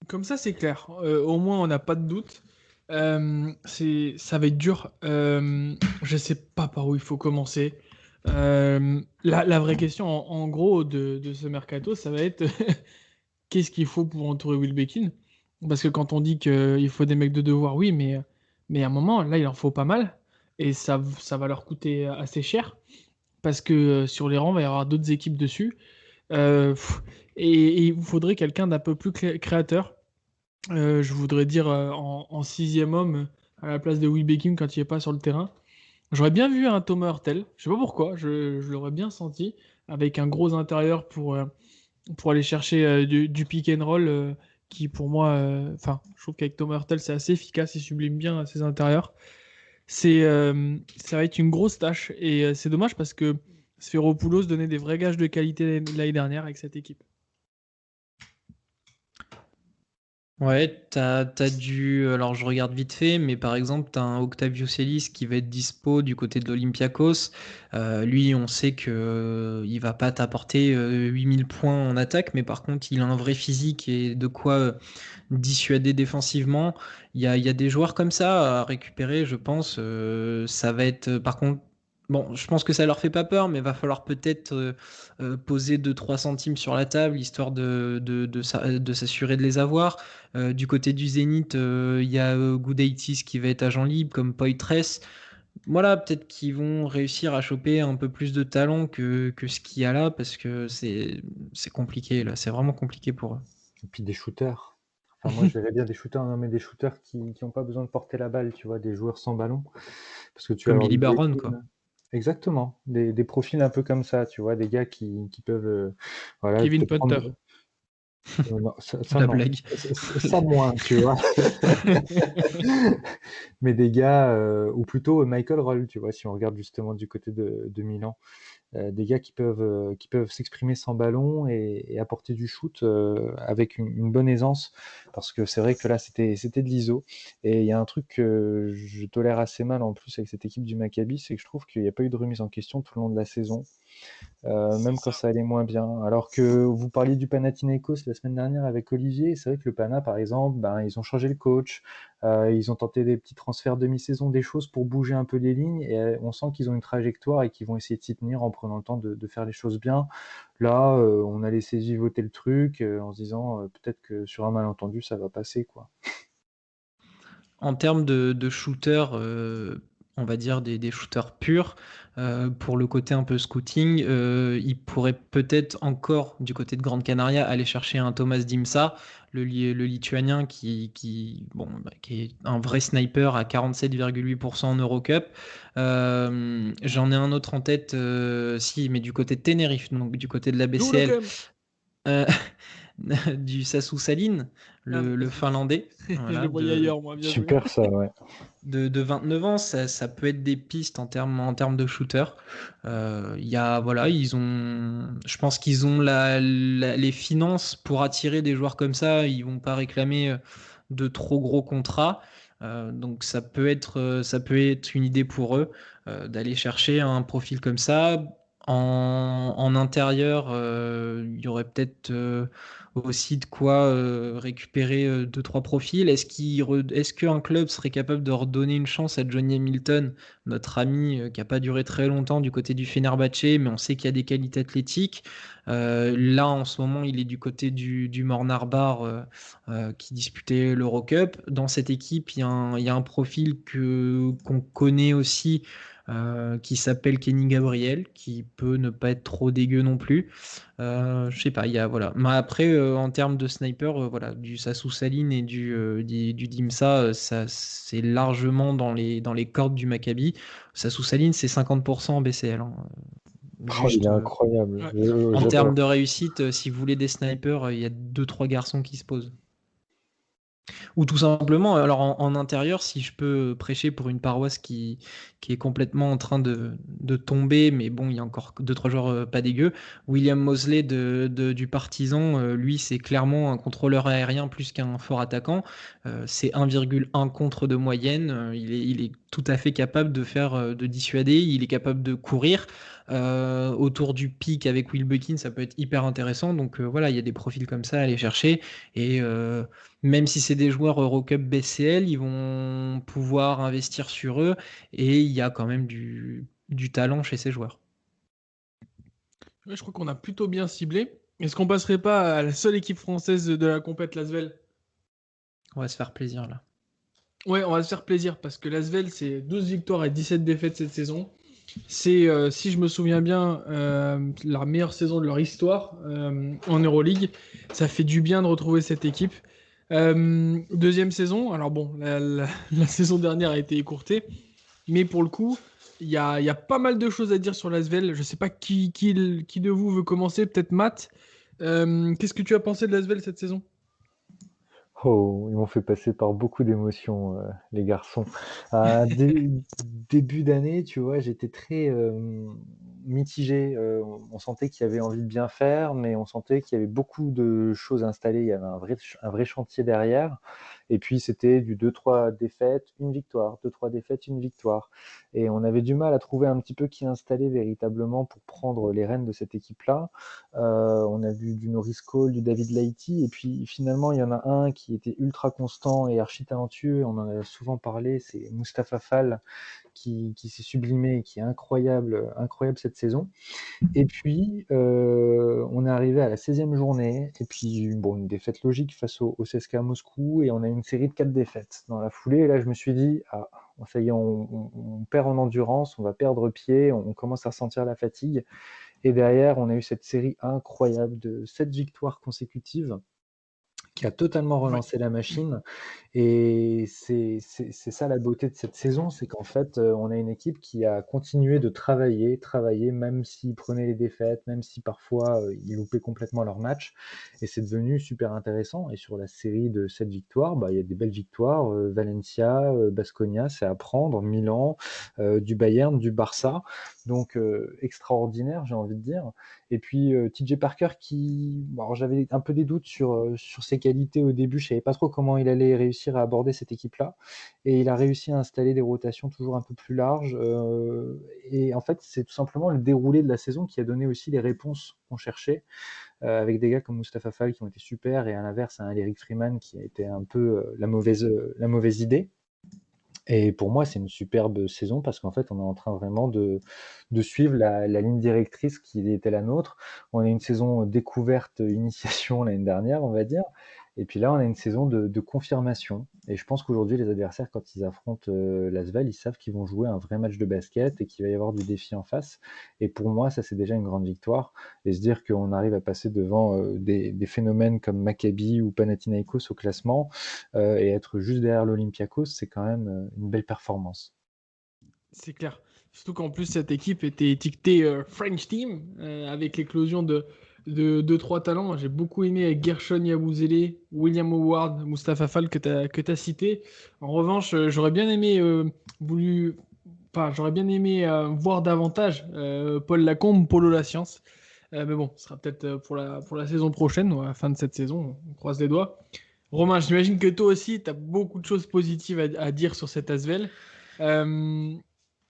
Comme ça, c'est clair. Au moins, on n'a pas de doute. Ça va être dur. Je sais pas par où il faut commencer. La vraie question, en gros, de ce mercato, ça va être qu'est-ce qu'il faut pour entourer Will Bekin? Parce que quand on dit qu'il faut des mecs de devoir, oui, mais à un moment, là, il en faut pas mal. Et ça va leur coûter assez cher. Parce que sur les rangs, il va y avoir d'autres équipes dessus. Et il vous faudrait quelqu'un d'un peu plus créateur. Je voudrais dire en 6e homme à la place de Will Bekin quand il n'est pas sur le terrain. J'aurais bien vu un Thomas Hurtel. Je sais pas pourquoi, je l'aurais bien senti avec un gros intérieur pour aller chercher du pick and roll qui pour moi, je trouve qu'avec Thomas Hurtel c'est assez efficace, il sublime bien ses intérieurs. Ça va être une grosse tâche et c'est dommage parce que Sferopoulos donnait des vrais gages de qualité l'année dernière avec cette équipe. Ouais, t'as dû. Alors, je regarde vite fait, mais par exemple, t'as un Octavio Celis qui va être dispo du côté de l'Olympiakos. Lui, on sait que il va pas t'apporter 8000 points en attaque, mais par contre, il a un vrai physique et de quoi dissuader défensivement. Il y a des joueurs comme ça à récupérer, je pense. Ça va être, par contre. Bon, je pense que ça leur fait pas peur, mais va falloir peut-être poser 2-3 centimes sur la table, histoire de s'assurer de les avoir. Du côté du Zénith, il y a Gudaitis qui va être agent libre, comme Poitres. Voilà, peut-être qu'ils vont réussir à choper un peu plus de talent que ce qu'il y a là, parce que c'est compliqué, là. C'est vraiment compliqué pour eux. Et puis des shooters. Enfin, moi, je verrais bien des shooters, non, mais des shooters qui n'ont pas besoin de porter la balle, tu vois, des joueurs sans ballon. Parce que tu vas Comme avoir Billy du Baron, quoi. Griffin. Exactement, des profils un peu comme ça, tu vois, des gars qui peuvent voilà, te Kevin Punter. prendre. Non, ça La non, blague. ça moins, tu vois. Mais des gars, ou plutôt Michael Roll, tu vois, si on regarde justement du côté de Milan. Des gars qui peuvent s'exprimer sans ballon et apporter du shoot avec une bonne aisance, parce que c'est vrai que là c'était de l'ISO. Et il y a un truc que je tolère assez mal en plus avec cette équipe du Maccabi, c'est que je trouve qu'il n'y a pas eu de remise en question tout le long de la saison. Même quand ça allait moins bien. Alors que vous parliez du Panathinaikos la semaine dernière avec Olivier, c'est vrai que le Pana, par exemple, ben, ils ont changé le coach, ils ont tenté des petits transferts demi-saison, des choses pour bouger un peu les lignes, et on sent qu'ils ont une trajectoire et qu'ils vont essayer de s'y tenir en prenant le temps de faire les choses bien. Là, on a laissé vivoter le truc en se disant peut-être que sur un malentendu, ça va passer, quoi. En termes de shooters, on va dire des shooters purs, pour le côté un peu scouting, il pourrait peut-être encore, du côté de Grande Canaria, aller chercher un Thomas Dimsa, le Lituanien bon, qui est un vrai sniper à 47,8% en Eurocup. J'en ai un autre en tête, si, mais du côté de Tenerife, donc du côté de la D'où le BCL. cum. Euh, du Sassou Saline, Ah, le Finlandais, je le voilà, voyais ailleurs, moi, bien joué. Super ça, ouais. de 29 ans, ça peut être des pistes en termes de shooter. Voilà, je pense qu'ils ont les finances pour attirer des joueurs comme ça. Ils vont pas réclamer de trop gros contrats. Donc ça peut être une idée pour eux d'aller chercher un profil comme ça. En intérieur, il y aurait peut-être aussi de quoi récupérer 2-3 profils. Est-ce qu'un club serait capable de redonner une chance à Johnny Hamilton, notre ami qui n'a pas duré très longtemps du côté du Fenerbahçe, mais on sait qu'il y a des qualités athlétiques. Là, en ce moment, il est du côté du Mornar-Bar qui disputait l'Eurocup. Dans cette équipe, il y a un profil qu'on connaît aussi, qui s'appelle Kenny Gabriel, qui peut ne pas être trop dégueu non plus. Je sais pas, voilà. Mais après, en termes de sniper, voilà, du Sassou Saline et du Dimsa, ça, c'est largement dans les cordes du Maccabi. Sassou Saline, c'est 50% en BCL, hein. Oh, il Juste, est incroyable, Ouais. en termes j'adore. de réussite, si vous voulez des snipers, il y a 2-3 garçons qui se posent. Ou tout simplement, alors en intérieur, si je peux prêcher pour une paroisse qui est complètement en train de tomber, mais bon, il y a encore 2-3 joueurs pas dégueux. William Mosley du Partizan, lui, c'est clairement un contrôleur aérien plus qu'un fort attaquant. C'est 1,1 contre de moyenne. Il est tout à fait capable de dissuader. Il est capable de courir. Autour du pic avec Will Buckin, ça peut être hyper intéressant. Donc voilà, il y a des profils comme ça à aller chercher. Et même si c'est des joueurs Eurocup BCL, ils vont pouvoir investir sur eux et il y a quand même du talent chez ces joueurs. Ouais, je crois qu'on a plutôt bien ciblé. Est-ce qu'on passerait pas à la seule équipe française de la compète, l'Asvel? On va se faire plaisir là. Ouais, on va se faire plaisir parce que l'Asvel, c'est 12 victoires et 17 défaites cette saison. C'est, si je me souviens bien, la meilleure saison de leur histoire en Euroleague. Ça fait du bien de retrouver cette équipe. Deuxième saison, alors bon, la saison dernière a été écourtée, mais pour le coup, il y a pas mal de choses à dire sur l'Asvel. Je sais pas qui de vous veut commencer, peut-être Matt. Qu'est-ce que tu as pensé de l'Asvel cette saison? Oh, ils m'ont fait passer par beaucoup d'émotions, les garçons. Début d'année, tu vois, j'étais très mitigé. On sentait qu'il y avait envie de bien faire, mais on sentait qu'il y avait beaucoup de choses installées. Il y avait un vrai chantier derrière. Et puis, c'était du 2-3 défaites, une victoire, 2-3 défaites, une victoire. Et on avait du mal à trouver un petit peu qui installait véritablement pour prendre les rênes de cette équipe-là. On a vu du Norris Cole, du David Laïti, et puis finalement, il y en a un qui était ultra constant et archi talentueux, on en a souvent parlé, c'est Mustapha Fall, qui s'est sublimé et qui est incroyable, incroyable cette saison. Et puis, on est arrivé à la 16e journée, et puis bon, une défaite logique face au CSKA Moscou, et on a une série de 4 défaites dans la foulée, et là je me suis dit, ah, ça y est, on perd en endurance, on va perdre pied, on commence à ressentir la fatigue. Et derrière, on a eu cette série incroyable de 7 victoires consécutives qui a totalement Ouais. relancé la machine. Et c'est ça la beauté de cette saison, c'est qu'en fait, on a une équipe qui a continué de travailler, même s'ils prenaient les défaites, même si parfois ils loupaient complètement leur match. Et c'est devenu super intéressant. Et sur la série de 7 victoires, bah, il y a des belles victoires. Valencia, Baskonia, c'est à prendre. Milan, du Bayern, du Barça. Donc extraordinaire, j'ai envie de dire. Et puis TJ Parker qui, bon, alors j'avais un peu des doutes sur ses qualités au début, je savais pas trop comment il allait réussir à aborder cette équipe-là, et il a réussi à installer des rotations toujours un peu plus larges. Et en fait, c'est tout simplement le déroulé de la saison qui a donné aussi les réponses qu'on cherchait, avec des gars comme Mustapha Fall qui ont été super, et à l'inverse un Eric Freeman qui a été un peu la mauvaise idée. Et pour moi, c'est une superbe saison parce qu'en fait, on est en train vraiment de suivre la ligne directrice qui était la nôtre. On a une saison découverte, initiation l'année dernière, on va dire. Et puis là, on a une saison de confirmation. Et je pense qu'aujourd'hui, les adversaires, quand ils affrontent l'Asvel, ils savent qu'ils vont jouer un vrai match de basket et qu'il va y avoir du défi en face. Et pour moi, ça, c'est déjà une grande victoire. Et se dire qu'on arrive à passer devant des phénomènes comme Maccabi ou Panathinaikos au classement, et être juste derrière l'Olympiakos, c'est quand même une belle performance. C'est clair. Surtout qu'en plus, cette équipe était étiquetée French Team avec l'éclosion de 2-3 talents. J'ai beaucoup aimé avec Gershon Yabusele, William Howard, Mustapha Fall que tu as cité. En revanche, j'aurais bien aimé voulu. Enfin, j'aurais bien aimé voir davantage Paul Lacombe, Polo Lascience. Mais bon, ce sera peut-être pour la saison prochaine, ou à la fin de cette saison. On croise les doigts. Romain, j'imagine que toi aussi, tu as beaucoup de choses positives à dire sur cet Asvel. Euh,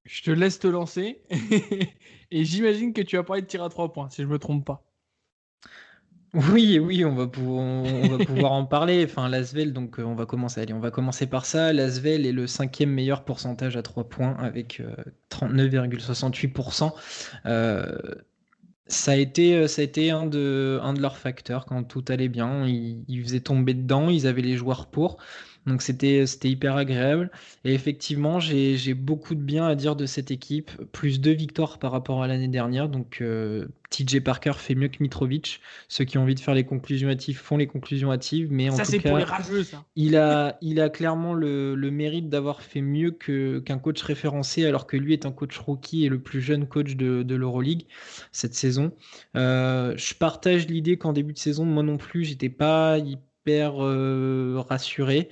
je te laisse te lancer. Et j'imagine que tu vas parler de tir à 3 points, si je me trompe pas. Oui, oui, on va pouvoir en parler. Enfin, l'Asvel, donc on va commencer. Allez, on va commencer par ça. L'Asvel est le 5e meilleur pourcentage à 3 points avec 39,68%. Euh, ça a été un de leurs facteurs quand tout allait bien. Ils faisaient tomber dedans, ils avaient les joueurs pour. Donc c'était hyper agréable. Et effectivement, j'ai beaucoup de bien à dire de cette équipe. Plus 2 victoires par rapport à l'année dernière. Donc TJ Parker fait mieux que Mitrovic. Ceux qui ont envie de faire les conclusions hâtives font les conclusions hâtives. Mais en Ça, tout c'est pour les cas, rageux, ça. il a clairement le mérite d'avoir fait mieux qu'un coach référencé, alors que lui est un coach rookie et le plus jeune coach de l'Euroleague cette saison. Je partage l'idée qu'en début de saison, moi non plus, j'étais pas hyper rassuré,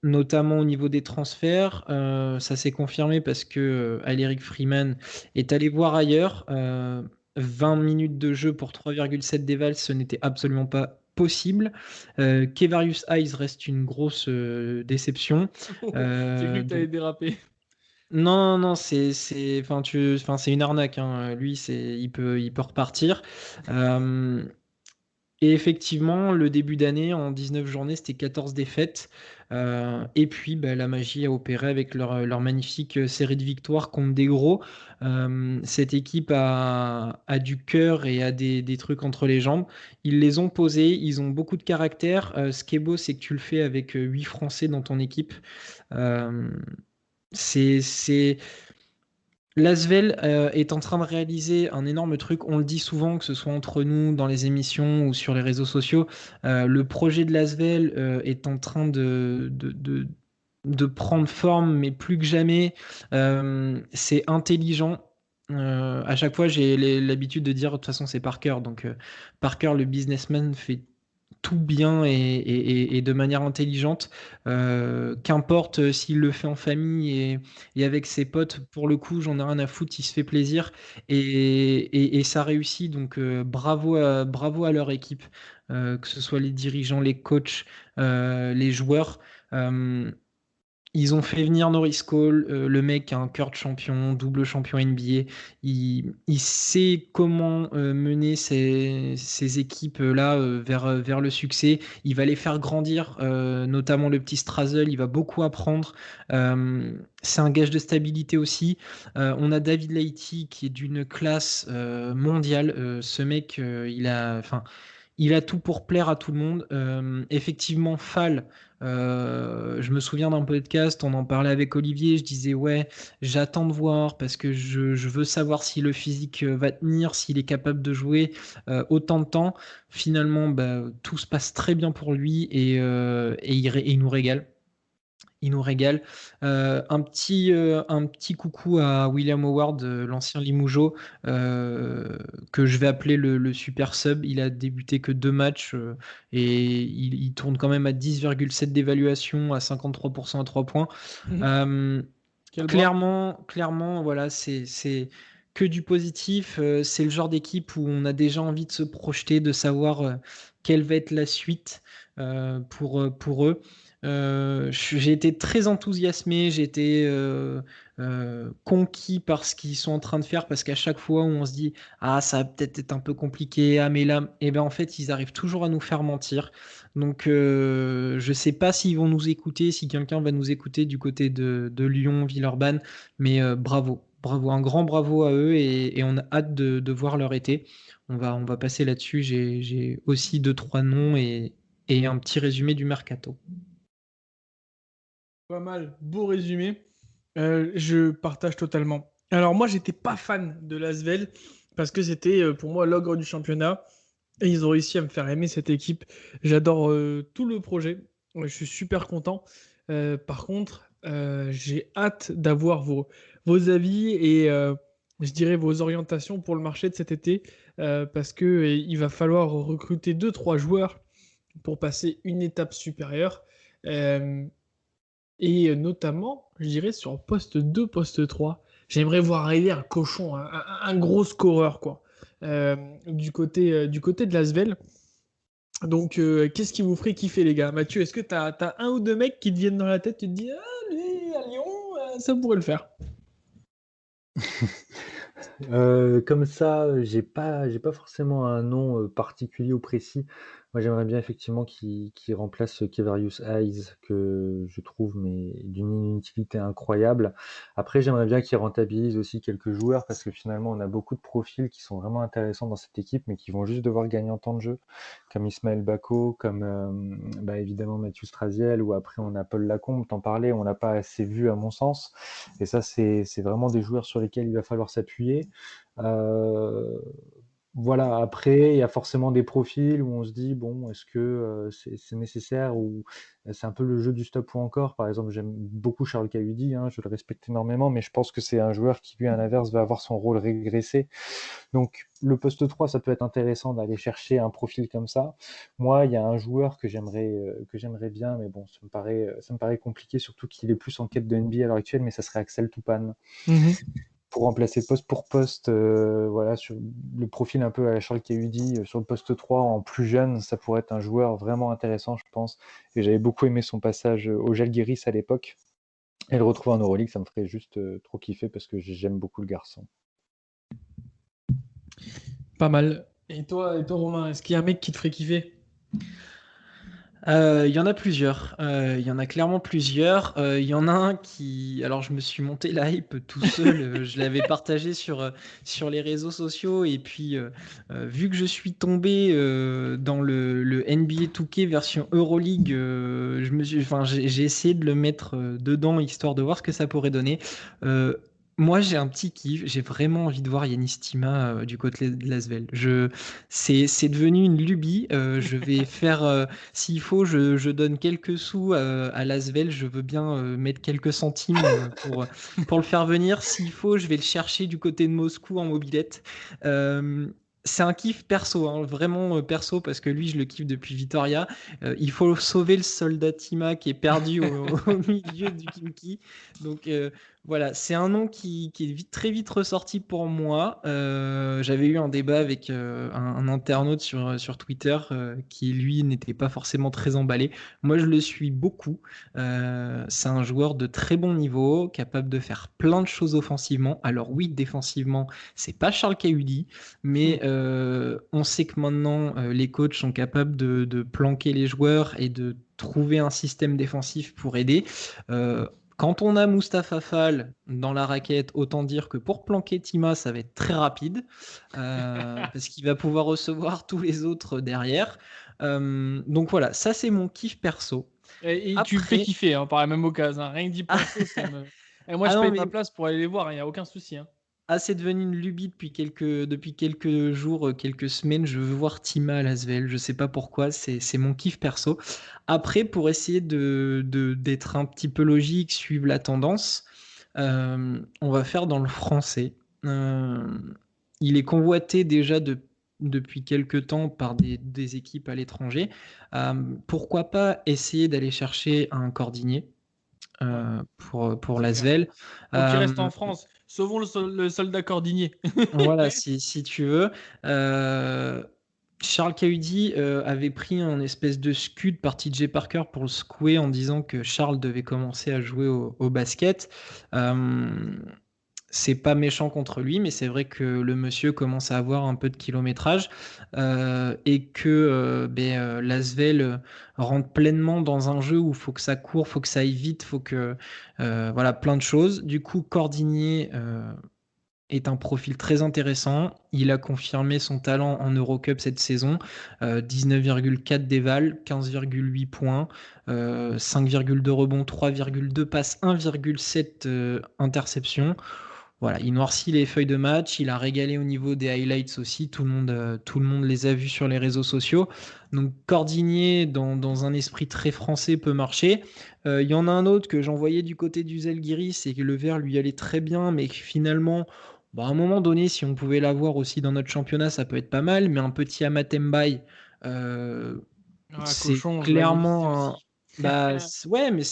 notamment au niveau des transferts. Ça s'est confirmé parce que Aleric Freeman est allé voir ailleurs. 20 minutes de jeu pour 3,7 dévals, ce n'était absolument pas possible. Kevarius Hayes reste une grosse déception. J'ai cru que tu allais Donc, déraper. non, non, c'est une arnaque, hein. Lui, il peut repartir. Euh, et effectivement, le début d'année, en 19 journées, c'était 14 défaites. Et puis, bah, la magie a opéré avec leur magnifique série de victoires contre des gros. Cette équipe a du cœur et a des trucs entre les jambes. Ils les ont posés, ils ont beaucoup de caractère. Ce qui est beau, c'est que tu le fais avec 8 Français dans ton équipe. Euh, c'est L'Asvel est en train de réaliser un énorme truc. On le dit souvent, que ce soit entre nous, dans les émissions ou sur les réseaux sociaux. Le projet de l'Asvel est en train de prendre forme, mais plus que jamais. C'est intelligent. À chaque fois, j'ai l'habitude de dire, de toute façon, c'est Parker. Donc, Parker, le businessman, fait tout bien et de manière intelligente. Qu'importe s'il le fait en famille et avec ses potes, pour le coup, j'en ai rien à foutre, il se fait plaisir et ça réussit. Donc bravo à leur équipe, que ce soit les dirigeants, les coachs, les joueurs. Euh, Ils ont fait venir Norris Cole, le mec a un cœur de champion, double champion NBA. Il sait comment mener ces équipes-là vers le succès. Il va les faire grandir, notamment le petit Strazel, il va beaucoup apprendre. C'est un gage de stabilité aussi. On a David Leity qui est d'une classe mondiale. Ce mec, il a tout pour plaire à tout le monde. Effectivement, Fall, je me souviens d'un podcast, on en parlait avec Olivier, je disais ouais, j'attends de voir parce que je veux savoir si le physique va tenir, s'il est capable de jouer autant de temps. Finalement, bah, tout se passe très bien pour lui et il nous régale. Il nous régale. Un petit coucou à William Howard, l'ancien Limoujo, que je vais appeler le super sub. Il a débuté que 2 matchs et il tourne quand même à 10,7 d'évaluation, à 53% à 3 points. Quel bras. Clairement, voilà, c'est que du positif. C'est le genre d'équipe où on a déjà envie de se projeter, de savoir quelle va être la suite pour eux. J'ai été très enthousiasmé, j'ai été conquis par ce qu'ils sont en train de faire parce qu'à chaque fois où on se dit ah ça va peut-être être un peu compliqué, ah mais là, et ben en fait ils arrivent toujours à nous faire mentir. Donc je sais pas s'ils vont nous écouter, si quelqu'un va nous écouter du côté de Lyon, Villeurbanne, mais bravo, un grand bravo à eux et on a hâte de voir leur été. On va passer là-dessus. J'ai aussi 2, 3 noms et un petit résumé du mercato. Pas mal, beau résumé. Je partage totalement. Alors moi, j'étais pas fan de l'Asvel parce que c'était pour moi l'ogre du championnat et ils ont réussi à me faire aimer cette équipe. J'adore tout le projet. Ouais, je suis super content. Par contre, j'ai hâte d'avoir vos avis et je dirais vos orientations pour le marché de cet été parce que il va falloir recruter 2, 3 joueurs pour passer une étape supérieure. Euh, et notamment, je dirais sur poste 2, poste 3, j'aimerais voir arriver un cochon, un gros scoreur, quoi. Du côté de l'Asvel. Donc, qu'est-ce qui vous ferait kiffer, les gars? Mathieu, est-ce que t'as un ou deux mecs qui te viennent dans la tête, tu te dis, ah, lui, à Lyon, ça pourrait le faire. Comme ça, j'ai pas forcément un nom particulier ou précis. Moi, j'aimerais bien effectivement qu'il remplace Kevarius Hayes, que je trouve mais d'une inutilité incroyable. Après, j'aimerais bien qu'il rentabilise aussi quelques joueurs parce que finalement, on a beaucoup de profils qui sont vraiment intéressants dans cette équipe, mais qui vont juste devoir gagner en temps de jeu, comme Ismaël Bako, comme bah, évidemment Mathieu Straziel, ou après on a Paul Lacombe, t'en parlais, on l'a pas assez vu à mon sens. Et ça, c'est vraiment des joueurs sur lesquels il va falloir s'appuyer. Euh, voilà, après, il y a forcément des profils où on se dit, bon, est-ce que c'est nécessaire ou c'est un peu le jeu du stop ou encore. Par exemple, j'aime beaucoup Charles Cahudi, hein, je le respecte énormément, mais je pense que c'est un joueur qui, lui, à l'inverse, va avoir son rôle régressé. Donc, le poste 3, ça peut être intéressant d'aller chercher un profil comme ça. Moi, il y a un joueur que j'aimerais bien, mais bon, ça me paraît compliqué, surtout qu'il est plus en quête de NBA à l'heure actuelle, mais ça serait Axel Toupane pour remplacer poste pour poste, voilà, sur le profil un peu à la Charles Cahudi, sur le poste 3 en plus jeune, ça pourrait être un joueur vraiment intéressant, je pense. Et j'avais beaucoup aimé son passage au Žalgiris à l'époque. Et le retrouver en Euroleague, ça me ferait juste trop kiffer parce que j'aime beaucoup le garçon. Pas mal. Et toi, Romain, est-ce qu'il y a un mec qui te ferait kiffer? Il y en a plusieurs. Il y en a clairement plusieurs. Il y en a un qui. Alors, je me suis monté la hype tout seul. Je l'avais partagé sur les réseaux sociaux. Et puis, vu que je suis tombé dans le NBA 2K version Euroleague, j'ai essayé de le mettre dedans histoire de voir ce que ça pourrait donner. Euh, Moi, j'ai un petit kiff. J'ai vraiment envie de voir Yanis Tima du côté de l'Asvel. C'est devenu une lubie. Je vais faire. S'il faut, je donne quelques sous à l'Asvel. Je veux bien mettre quelques centimes pour le faire venir. S'il faut, je vais le chercher du côté de Moscou en mobilette. C'est un kiff perso, hein, vraiment perso, parce que lui, je le kiffe depuis Vitoria. Il faut sauver le soldat Tima qui est perdu au milieu du Kimki. Donc voilà, c'est un nom qui est très vite ressorti pour moi. J'avais eu un débat avec un internaute sur Twitter qui, lui, n'était pas forcément très emballé. Moi, je le suis beaucoup. C'est un joueur de très bon niveau, capable de faire plein de choses offensivement. Alors oui, défensivement, c'est pas Charles Cahudy, mais on sait que maintenant, les coachs sont capables de planquer les joueurs et de trouver un système défensif pour aider. Quand on a Mustapha Fall dans la raquette, autant dire que pour planquer Tima, ça va être très rapide, parce qu'il va pouvoir recevoir tous les autres derrière. Donc voilà, ça c'est mon kiff perso. Et tu me fais Après, kiffer hein, par la même occasion. Hein. Rien que d'y penser, ça me. Et moi, ah je non paye mais ma place pour aller les voir, il n'y a aucun souci. Hein. c'est devenu une lubie depuis quelques jours, quelques semaines. Je veux voir Tima à Lasvel. Je sais pas pourquoi. C'est mon kiff perso. Après, pour essayer d'être un petit peu logique, suivre la tendance, on va faire dans le français. Il est convoité déjà depuis quelques temps par des équipes à l'étranger. Pourquoi pas essayer d'aller chercher un Cordinier Ouais, pour c'est clair. Lasvel. Faut qu'il reste Euh, en France. Sauvons le soldat cordinier. Voilà, si tu veux. Euh, Charles Cahudy avait pris un espèce de scud par TJ Parker pour le secouer en disant que Charles devait commencer à jouer au basket. Euh, c'est pas méchant contre lui, mais c'est vrai que le monsieur commence à avoir un peu de kilométrage et que l'Asvel rentre pleinement dans un jeu où il faut que ça court, faut que ça aille vite, faut que voilà plein de choses. Du coup, Cordinier est un profil très intéressant. Il a confirmé son talent en Eurocup cette saison. 19,4 déval, 15,8 points, 5,2 rebonds, 3,2 passes, 1,7 interceptions. Voilà, il noircit les feuilles de match, il a régalé au niveau des highlights aussi, tout le monde les a vus sur les réseaux sociaux. Donc Cordinier, dans un esprit très français, peut marcher. Il y en a un autre que j'envoyais du côté du Zalgiris et que le vert lui allait très bien, mais que finalement, à un moment donné, si on pouvait l'avoir aussi dans notre championnat, ça peut être pas mal, mais un petit Amatembaï, euh, Ah, c'est cochon, je l'avais visé clairement aussi. ouais, mais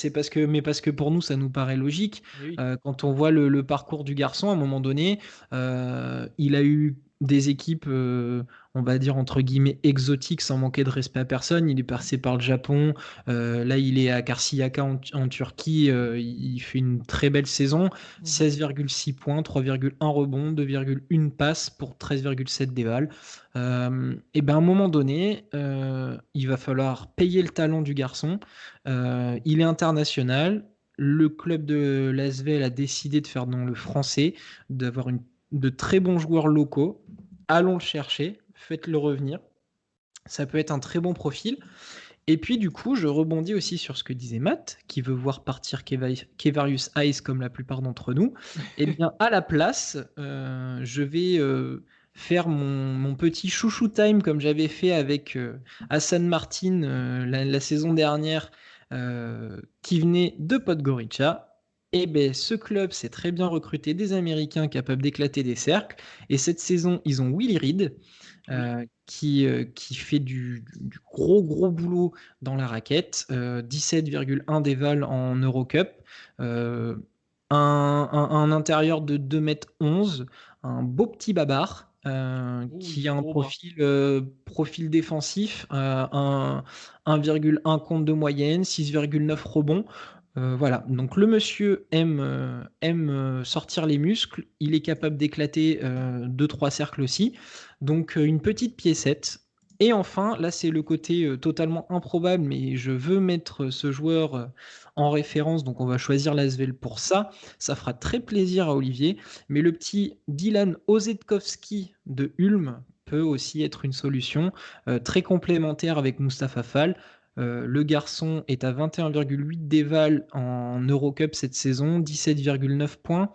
parce que pour nous ça nous paraît logique. Et oui. Quand on voit le parcours du garçon, à un moment donné, il a eu des équipes, on va dire entre guillemets exotiques, sans manquer de respect à personne. Il est passé par le Japon. Là, il est à Karşıyaka en Turquie. Il fait une très belle saison. Mhm. 16,6 points, 3,1 rebonds, 2,1 passes pour 13,7 déval. Et ben à un moment donné, il va falloir payer le talent du garçon. Il est international. Le club de l'ASVEL a décidé de faire dans le français, d'avoir de très bons joueurs locaux. Allons le chercher, faites-le revenir. Ça peut être un très bon profil. Et puis du coup, je rebondis aussi sur ce que disait Matt, qui veut voir partir Kevarius Ice comme la plupart d'entre nous. Eh bien, à la place, je vais faire mon petit chouchou time comme j'avais fait avec Hassan Martin la saison dernière, qui venait de Podgorica. Et ben, ce club s'est très bien recruté des Américains capables d'éclater des cercles. Et cette saison, ils ont Willie Reed, Oui. qui fait du gros boulot dans la raquette. 17,1 déval en Eurocup. Euh, un intérieur de 2,11 m, un beau petit babard. Ouh, Qui a du un gros bras. profil défensif, 1,1 compte de moyenne, 6,9 rebonds. Voilà, donc le monsieur aime sortir les muscles, il est capable d'éclater 2-3 cercles aussi, donc une petite piécette. Et enfin, là c'est le côté totalement improbable, mais je veux mettre ce joueur en référence, donc on va choisir l'Asvel pour ça. Ça fera très plaisir à Olivier, mais le petit Dylan Ozetkowski de Ulm peut aussi être une solution très complémentaire avec Mustapha Fall. Le garçon est à 21,8 déval en Eurocup cette saison, 17,9 points.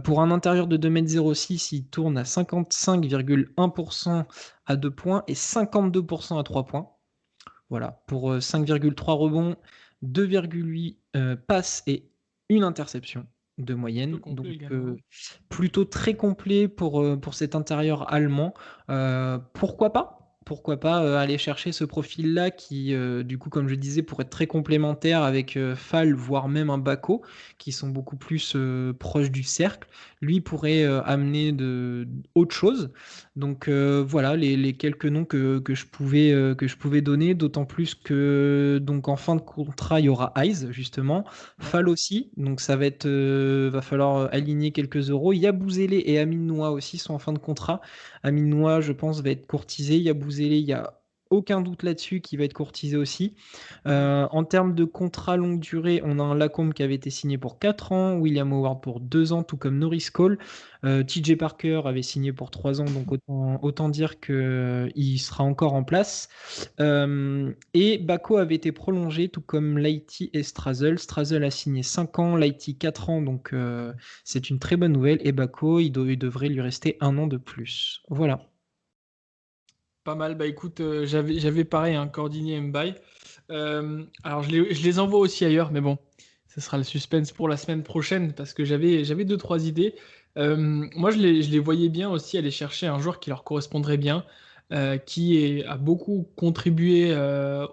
Pour un intérieur de 2,06 m, il tourne à 55,1% à 2 points et 52% à 3 points. Voilà, pour 5,3 rebonds, 2,8 passes et une interception. de moyenne. Plutôt complet Donc, également. plutôt très complet pour cet intérieur allemand. Pourquoi pas? Pourquoi pas aller chercher ce profil-là qui, du coup, comme je disais, pourrait être très complémentaire avec Fall, voire même un Bako, qui sont beaucoup plus proches du cercle. Lui pourrait amener autre chose. Donc voilà les quelques noms que je pouvais donner, d'autant plus que donc en fin de contrat, il y aura Eyes, justement. Ouais. Fall aussi, donc ça va être, va falloir aligner quelques euros. Yabouzélé et Amine Noah aussi sont en fin de contrat. Amine Noah, je pense, va être courtisé. Yabouzélé, il y a aucun doute là-dessus qui va être courtisé aussi. En termes de contrat longue durée, on a un Lacombe qui avait été signé pour 4 ans, William Howard pour 2 ans, tout comme Norris Cole. TJ Parker avait signé pour 3 ans, donc autant dire qu'il sera encore en place. Et Bako avait été prolongé, tout comme Lighty et Strazel. Strazel a signé 5 ans, Lighty 4 ans, donc c'est une très bonne nouvelle. Et Bako, il devrait lui rester 1 an de plus. Voilà. Pas mal. Bah écoute, j'avais pareil, un Cordini et Mbaye. Alors je les envoie aussi ailleurs, mais bon, ce sera le suspense pour la semaine prochaine parce que j'avais deux, trois idées. Moi, je les voyais bien aussi aller chercher un joueur qui leur correspondrait bien, a beaucoup contribué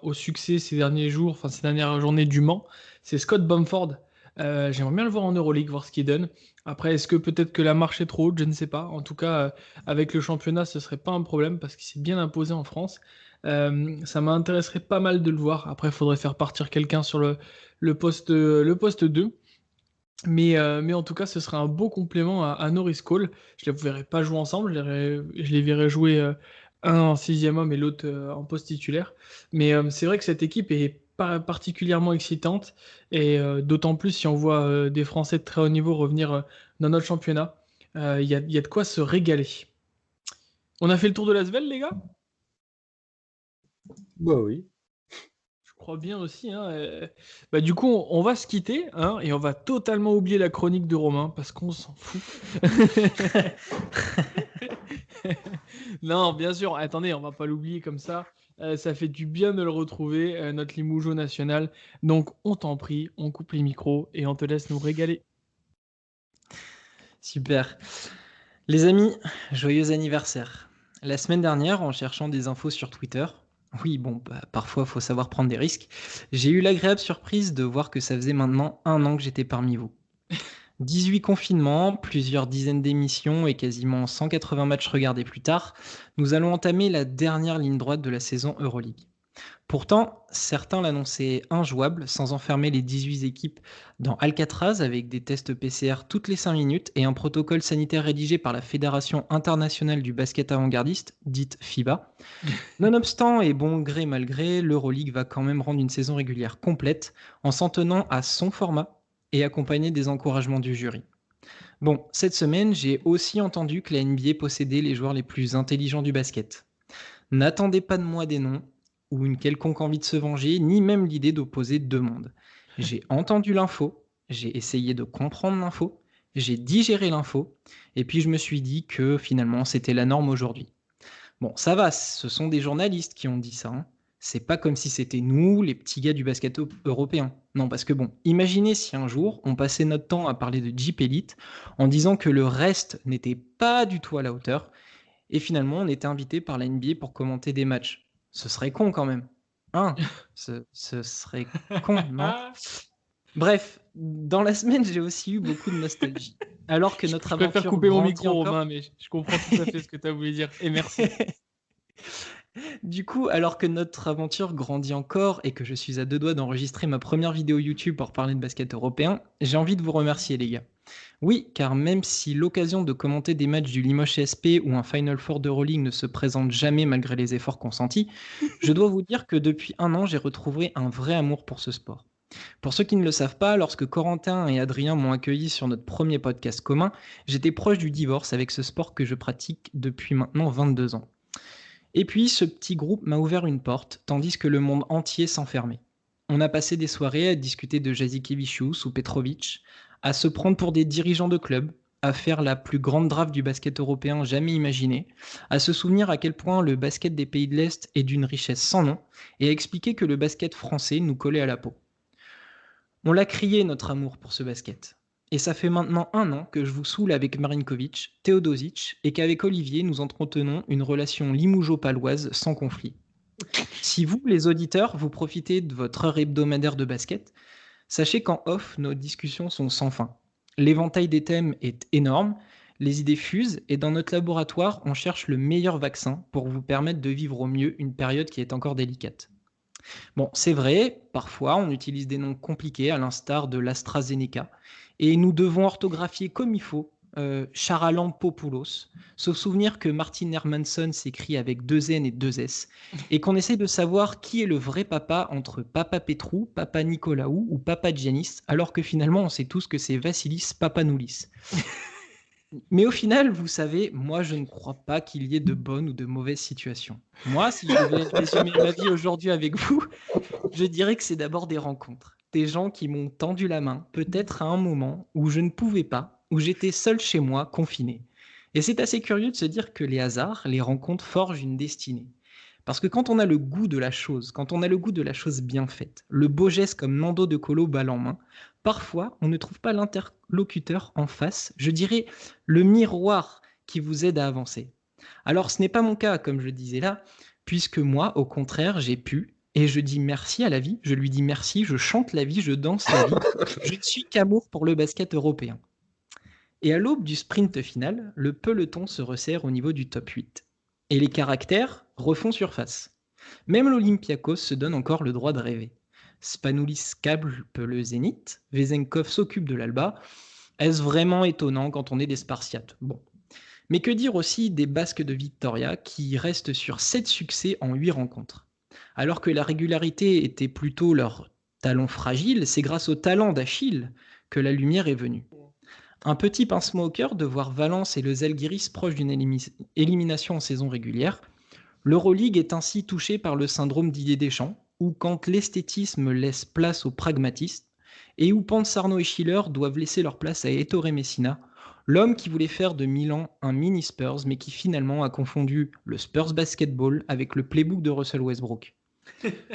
au succès ces derniers jours, enfin ces dernières journées du Mans. C'est Scott Bamford. J'aimerais bien le voir en Euroleague, voir ce qu'il donne. Après, est-ce que peut-être que la marche est trop haute? Je ne sais pas. En tout cas, avec le championnat, ce serait pas un problème parce qu'il s'est bien imposé en France. Ça m'intéresserait pas mal de le voir. Après, il faudrait faire partir quelqu'un sur le poste 2. Mais en tout cas, ce serait un beau complément à Norris Cole. Je ne les verrais pas jouer ensemble. Je les verrais jouer un en sixième homme et l'autre en poste titulaire. Mais c'est vrai que cette équipe est pas particulièrement excitante. Et d'autant plus si on voit des Français de très haut niveau revenir dans notre championnat. Il y a de quoi se régaler. On a fait le tour de l'Asvel, les gars? Bah oui. Je crois bien aussi, hein. Bah, du coup, on va se quitter, hein, et on va totalement oublier la chronique de Romain parce qu'on s'en fout. Non, bien sûr. Attendez, on va pas l'oublier comme ça. Ça fait du bien de le retrouver, notre Limoujo national. Donc, on t'en prie, on coupe les micros et on te laisse nous régaler. Super. Les amis, joyeux anniversaire. La semaine dernière, en cherchant des infos sur Twitter, oui, bon, bah, parfois, il faut savoir prendre des risques, j'ai eu l'agréable surprise de voir que ça faisait maintenant 1 an que j'étais parmi vous. 18 confinements, plusieurs dizaines d'émissions et quasiment 180 matchs regardés plus tard, nous allons entamer la dernière ligne droite de la saison Euroleague. Pourtant, certains l'annonçaient injouable sans enfermer les 18 équipes dans Alcatraz avec des tests PCR toutes les 5 minutes et un protocole sanitaire rédigé par la Fédération internationale du basket avant-gardiste, dite FIBA. Nonobstant et bon gré mal gré, l'Euroleague va quand même rendre une saison régulière complète en s'en tenant à son format et accompagné des encouragements du jury. Bon, cette semaine, j'ai aussi entendu que la NBA possédait les joueurs les plus intelligents du basket. N'attendez pas de moi des noms, ou une quelconque envie de se venger, ni même l'idée d'opposer deux mondes. J'ai entendu l'info, j'ai essayé de comprendre l'info, j'ai digéré l'info, et puis je me suis dit que finalement c'était la norme aujourd'hui. Bon, ça va, ce sont des journalistes qui ont dit ça, hein. C'est pas comme si c'était nous, les petits gars du basket européen. Non, parce que bon, imaginez si un jour on passait notre temps à parler de Jeep Elite en disant que le reste n'était pas du tout à la hauteur, et finalement, on était invité par la NBA pour commenter des matchs. Ce serait con quand même. Hein? Ce serait con, non? Bref, dans la semaine, j'ai aussi eu beaucoup de nostalgie. Alors que Je notre préfère aventure couper mon grandit micro, encore. Romain, mais je comprends tout à fait ce que tu as voulu dire. Et merci. Du coup, alors que notre aventure grandit encore et que je suis à 2 doigts d'enregistrer ma première vidéo YouTube pour parler de basket européen, j'ai envie de vous remercier les gars. Oui, car même si l'occasion de commenter des matchs du Limoges CSP ou un Final Four d'Euroleague ne se présente jamais malgré les efforts consentis, je dois vous dire que depuis 1 an, j'ai retrouvé un vrai amour pour ce sport. Pour ceux qui ne le savent pas, lorsque Corentin et Adrien m'ont accueilli sur notre premier podcast commun, j'étais proche du divorce avec ce sport que je pratique depuis maintenant 22 ans. Et puis, ce petit groupe m'a ouvert une porte, tandis que le monde entier s'enfermait. On a passé des soirées à discuter de Jasikevičius ou Petrovic, à se prendre pour des dirigeants de clubs, à faire la plus grande draft du basket européen jamais imaginée, à se souvenir à quel point le basket des pays de l'Est est d'une richesse sans nom, et à expliquer que le basket français nous collait à la peau. On l'a crié notre amour pour ce basket. Et ça fait maintenant 1 an que je vous saoule avec Marinkovic, Teodosic, et qu'avec Olivier, nous entretenons une relation limougeau-paloise sans conflit. Si vous, les auditeurs, vous profitez de votre heure hebdomadaire de basket, sachez qu'en off, nos discussions sont sans fin. L'éventail des thèmes est énorme, les idées fusent, et dans notre laboratoire, on cherche le meilleur vaccin pour vous permettre de vivre au mieux une période qui est encore délicate. Bon, c'est vrai, parfois on utilise des noms compliqués à l'instar de l'AstraZeneca, et nous devons orthographier comme il faut Charalampopoulos, sauf souvenir que Martin Hermanson s'écrit avec 2 N et 2 S, et qu'on essaie de savoir qui est le vrai papa entre Papa Petrou, Papa Nicolaou ou Papa Giannis, alors que finalement on sait tous que c'est Vassilis Papanoulis. Mais au final, vous savez, moi je ne crois pas qu'il y ait de bonnes ou de mauvaises situations. Moi, si je devais résumer ma vie aujourd'hui avec vous, je dirais que c'est d'abord des rencontres. Des gens qui m'ont tendu la main, peut-être à un moment où je ne pouvais pas, où j'étais seul chez moi, confiné. Et c'est assez curieux de se dire que les hasards, les rencontres forgent une destinée. Parce que quand on a le goût de la chose, quand on a le goût de la chose bien faite, le beau geste comme Nando de Colo balle en main, parfois on ne trouve pas l'interlocuteur en face, je dirais le miroir qui vous aide à avancer. Alors ce n'est pas mon cas, comme je disais là, puisque moi, au contraire, j'ai pu, et je dis merci à la vie, je lui dis merci, je chante la vie, je danse la vie, je ne suis qu'amour pour le basket européen. Et à l'aube du sprint final, le peloton se resserre au niveau du top 8. Et les caractères refont surface. Même l'Olympiakos se donne encore le droit de rêver. Spanoulis câble le Zénith, Vezenkov s'occupe de l'Alba. Est-ce vraiment étonnant quand on est des Spartiates? Bon. Mais que dire aussi des Basques de Victoria qui restent sur 7 succès en 8 rencontres? Alors que la régularité était plutôt leur talon fragile, c'est grâce au talent d'Achille que la lumière est venue. Un petit pincement au cœur de voir Valence et le Zalgiris proches d'une élimination en saison régulière. L'Euroleague est ainsi touchée par le syndrome Didier Deschamps, où quand l'esthétisme laisse place au pragmatisme, et où Pansarno et Schiller doivent laisser leur place à Ettore Messina, l'homme qui voulait faire de Milan un mini Spurs, mais qui finalement a confondu le Spurs basketball avec le playbook de Russell Westbrook.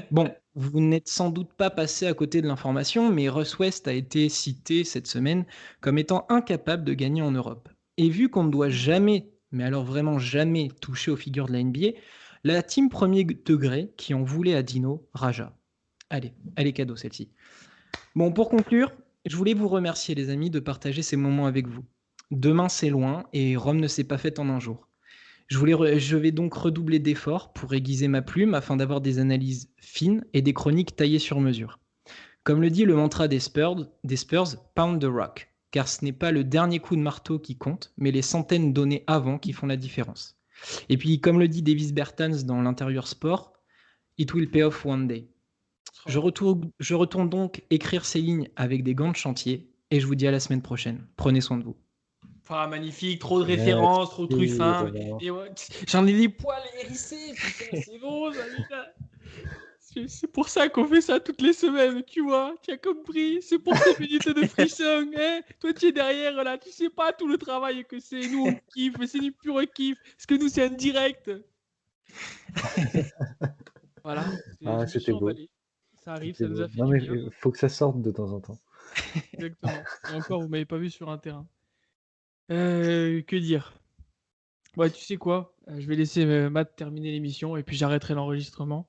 Bon, vous n'êtes sans doute pas passé à côté de l'information, mais Russ West a été cité cette semaine comme étant incapable de gagner en Europe. Et vu qu'on ne doit jamais, mais alors vraiment jamais, toucher aux figures de la NBA, la team premier degré qui en voulait à Dino, Raja. Allez, elle est cadeau celle-ci. Bon, pour conclure, je voulais vous remercier les amis de partager ces moments avec vous. Demain c'est loin et Rome ne s'est pas faite en un jour. Je vais donc redoubler d'efforts pour aiguiser ma plume afin d'avoir des analyses fines et des chroniques taillées sur mesure. Comme le dit le mantra des Spurs, pound the rock, car ce n'est pas le dernier coup de marteau qui compte, mais les centaines données avant qui font la différence. Et puis, comme le dit Davis Bertans dans l'intérieur sport, it will pay off one day. Je retourne donc écrire ces lignes avec des gants de chantier et je vous dis à la semaine prochaine. Prenez soin de vous. Ah, magnifique, trop de références, trop de trucs fins. Et ouais, j'en ai des poils hérissés, putain, c'est bon, c'est pour ça qu'on fait ça toutes les semaines, tu vois, tu as compris, c'est pour ces minutes de frisson, hein. Toi tu es derrière là, tu sais pas tout le travail que c'est, nous on kiffe, c'est du pur kiff, parce que nous c'est un direct. Voilà, c'était beau. Ça arrive, ça nous a fait non, du mais bien. faut que ça sorte de temps en temps. Exactement, et encore vous m'avez pas vu sur un terrain. Que dire? Ouais, tu sais quoi? Je vais laisser Matt terminer l'émission et puis j'arrêterai l'enregistrement.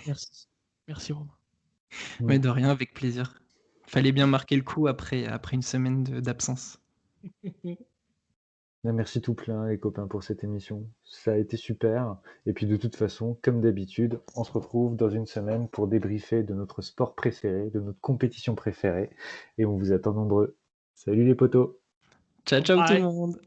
Merci. Merci Romain. Mais de rien, avec plaisir. Fallait bien marquer le coup après une semaine d'absence. Merci tout plein les copains pour cette émission. Ça a été super. Et puis de toute façon, comme d'habitude, on se retrouve dans une semaine pour débriefer de notre sport préféré, de notre compétition préférée. Et on vous attend nombreux. Salut les potos! Ciao, ciao tout le monde!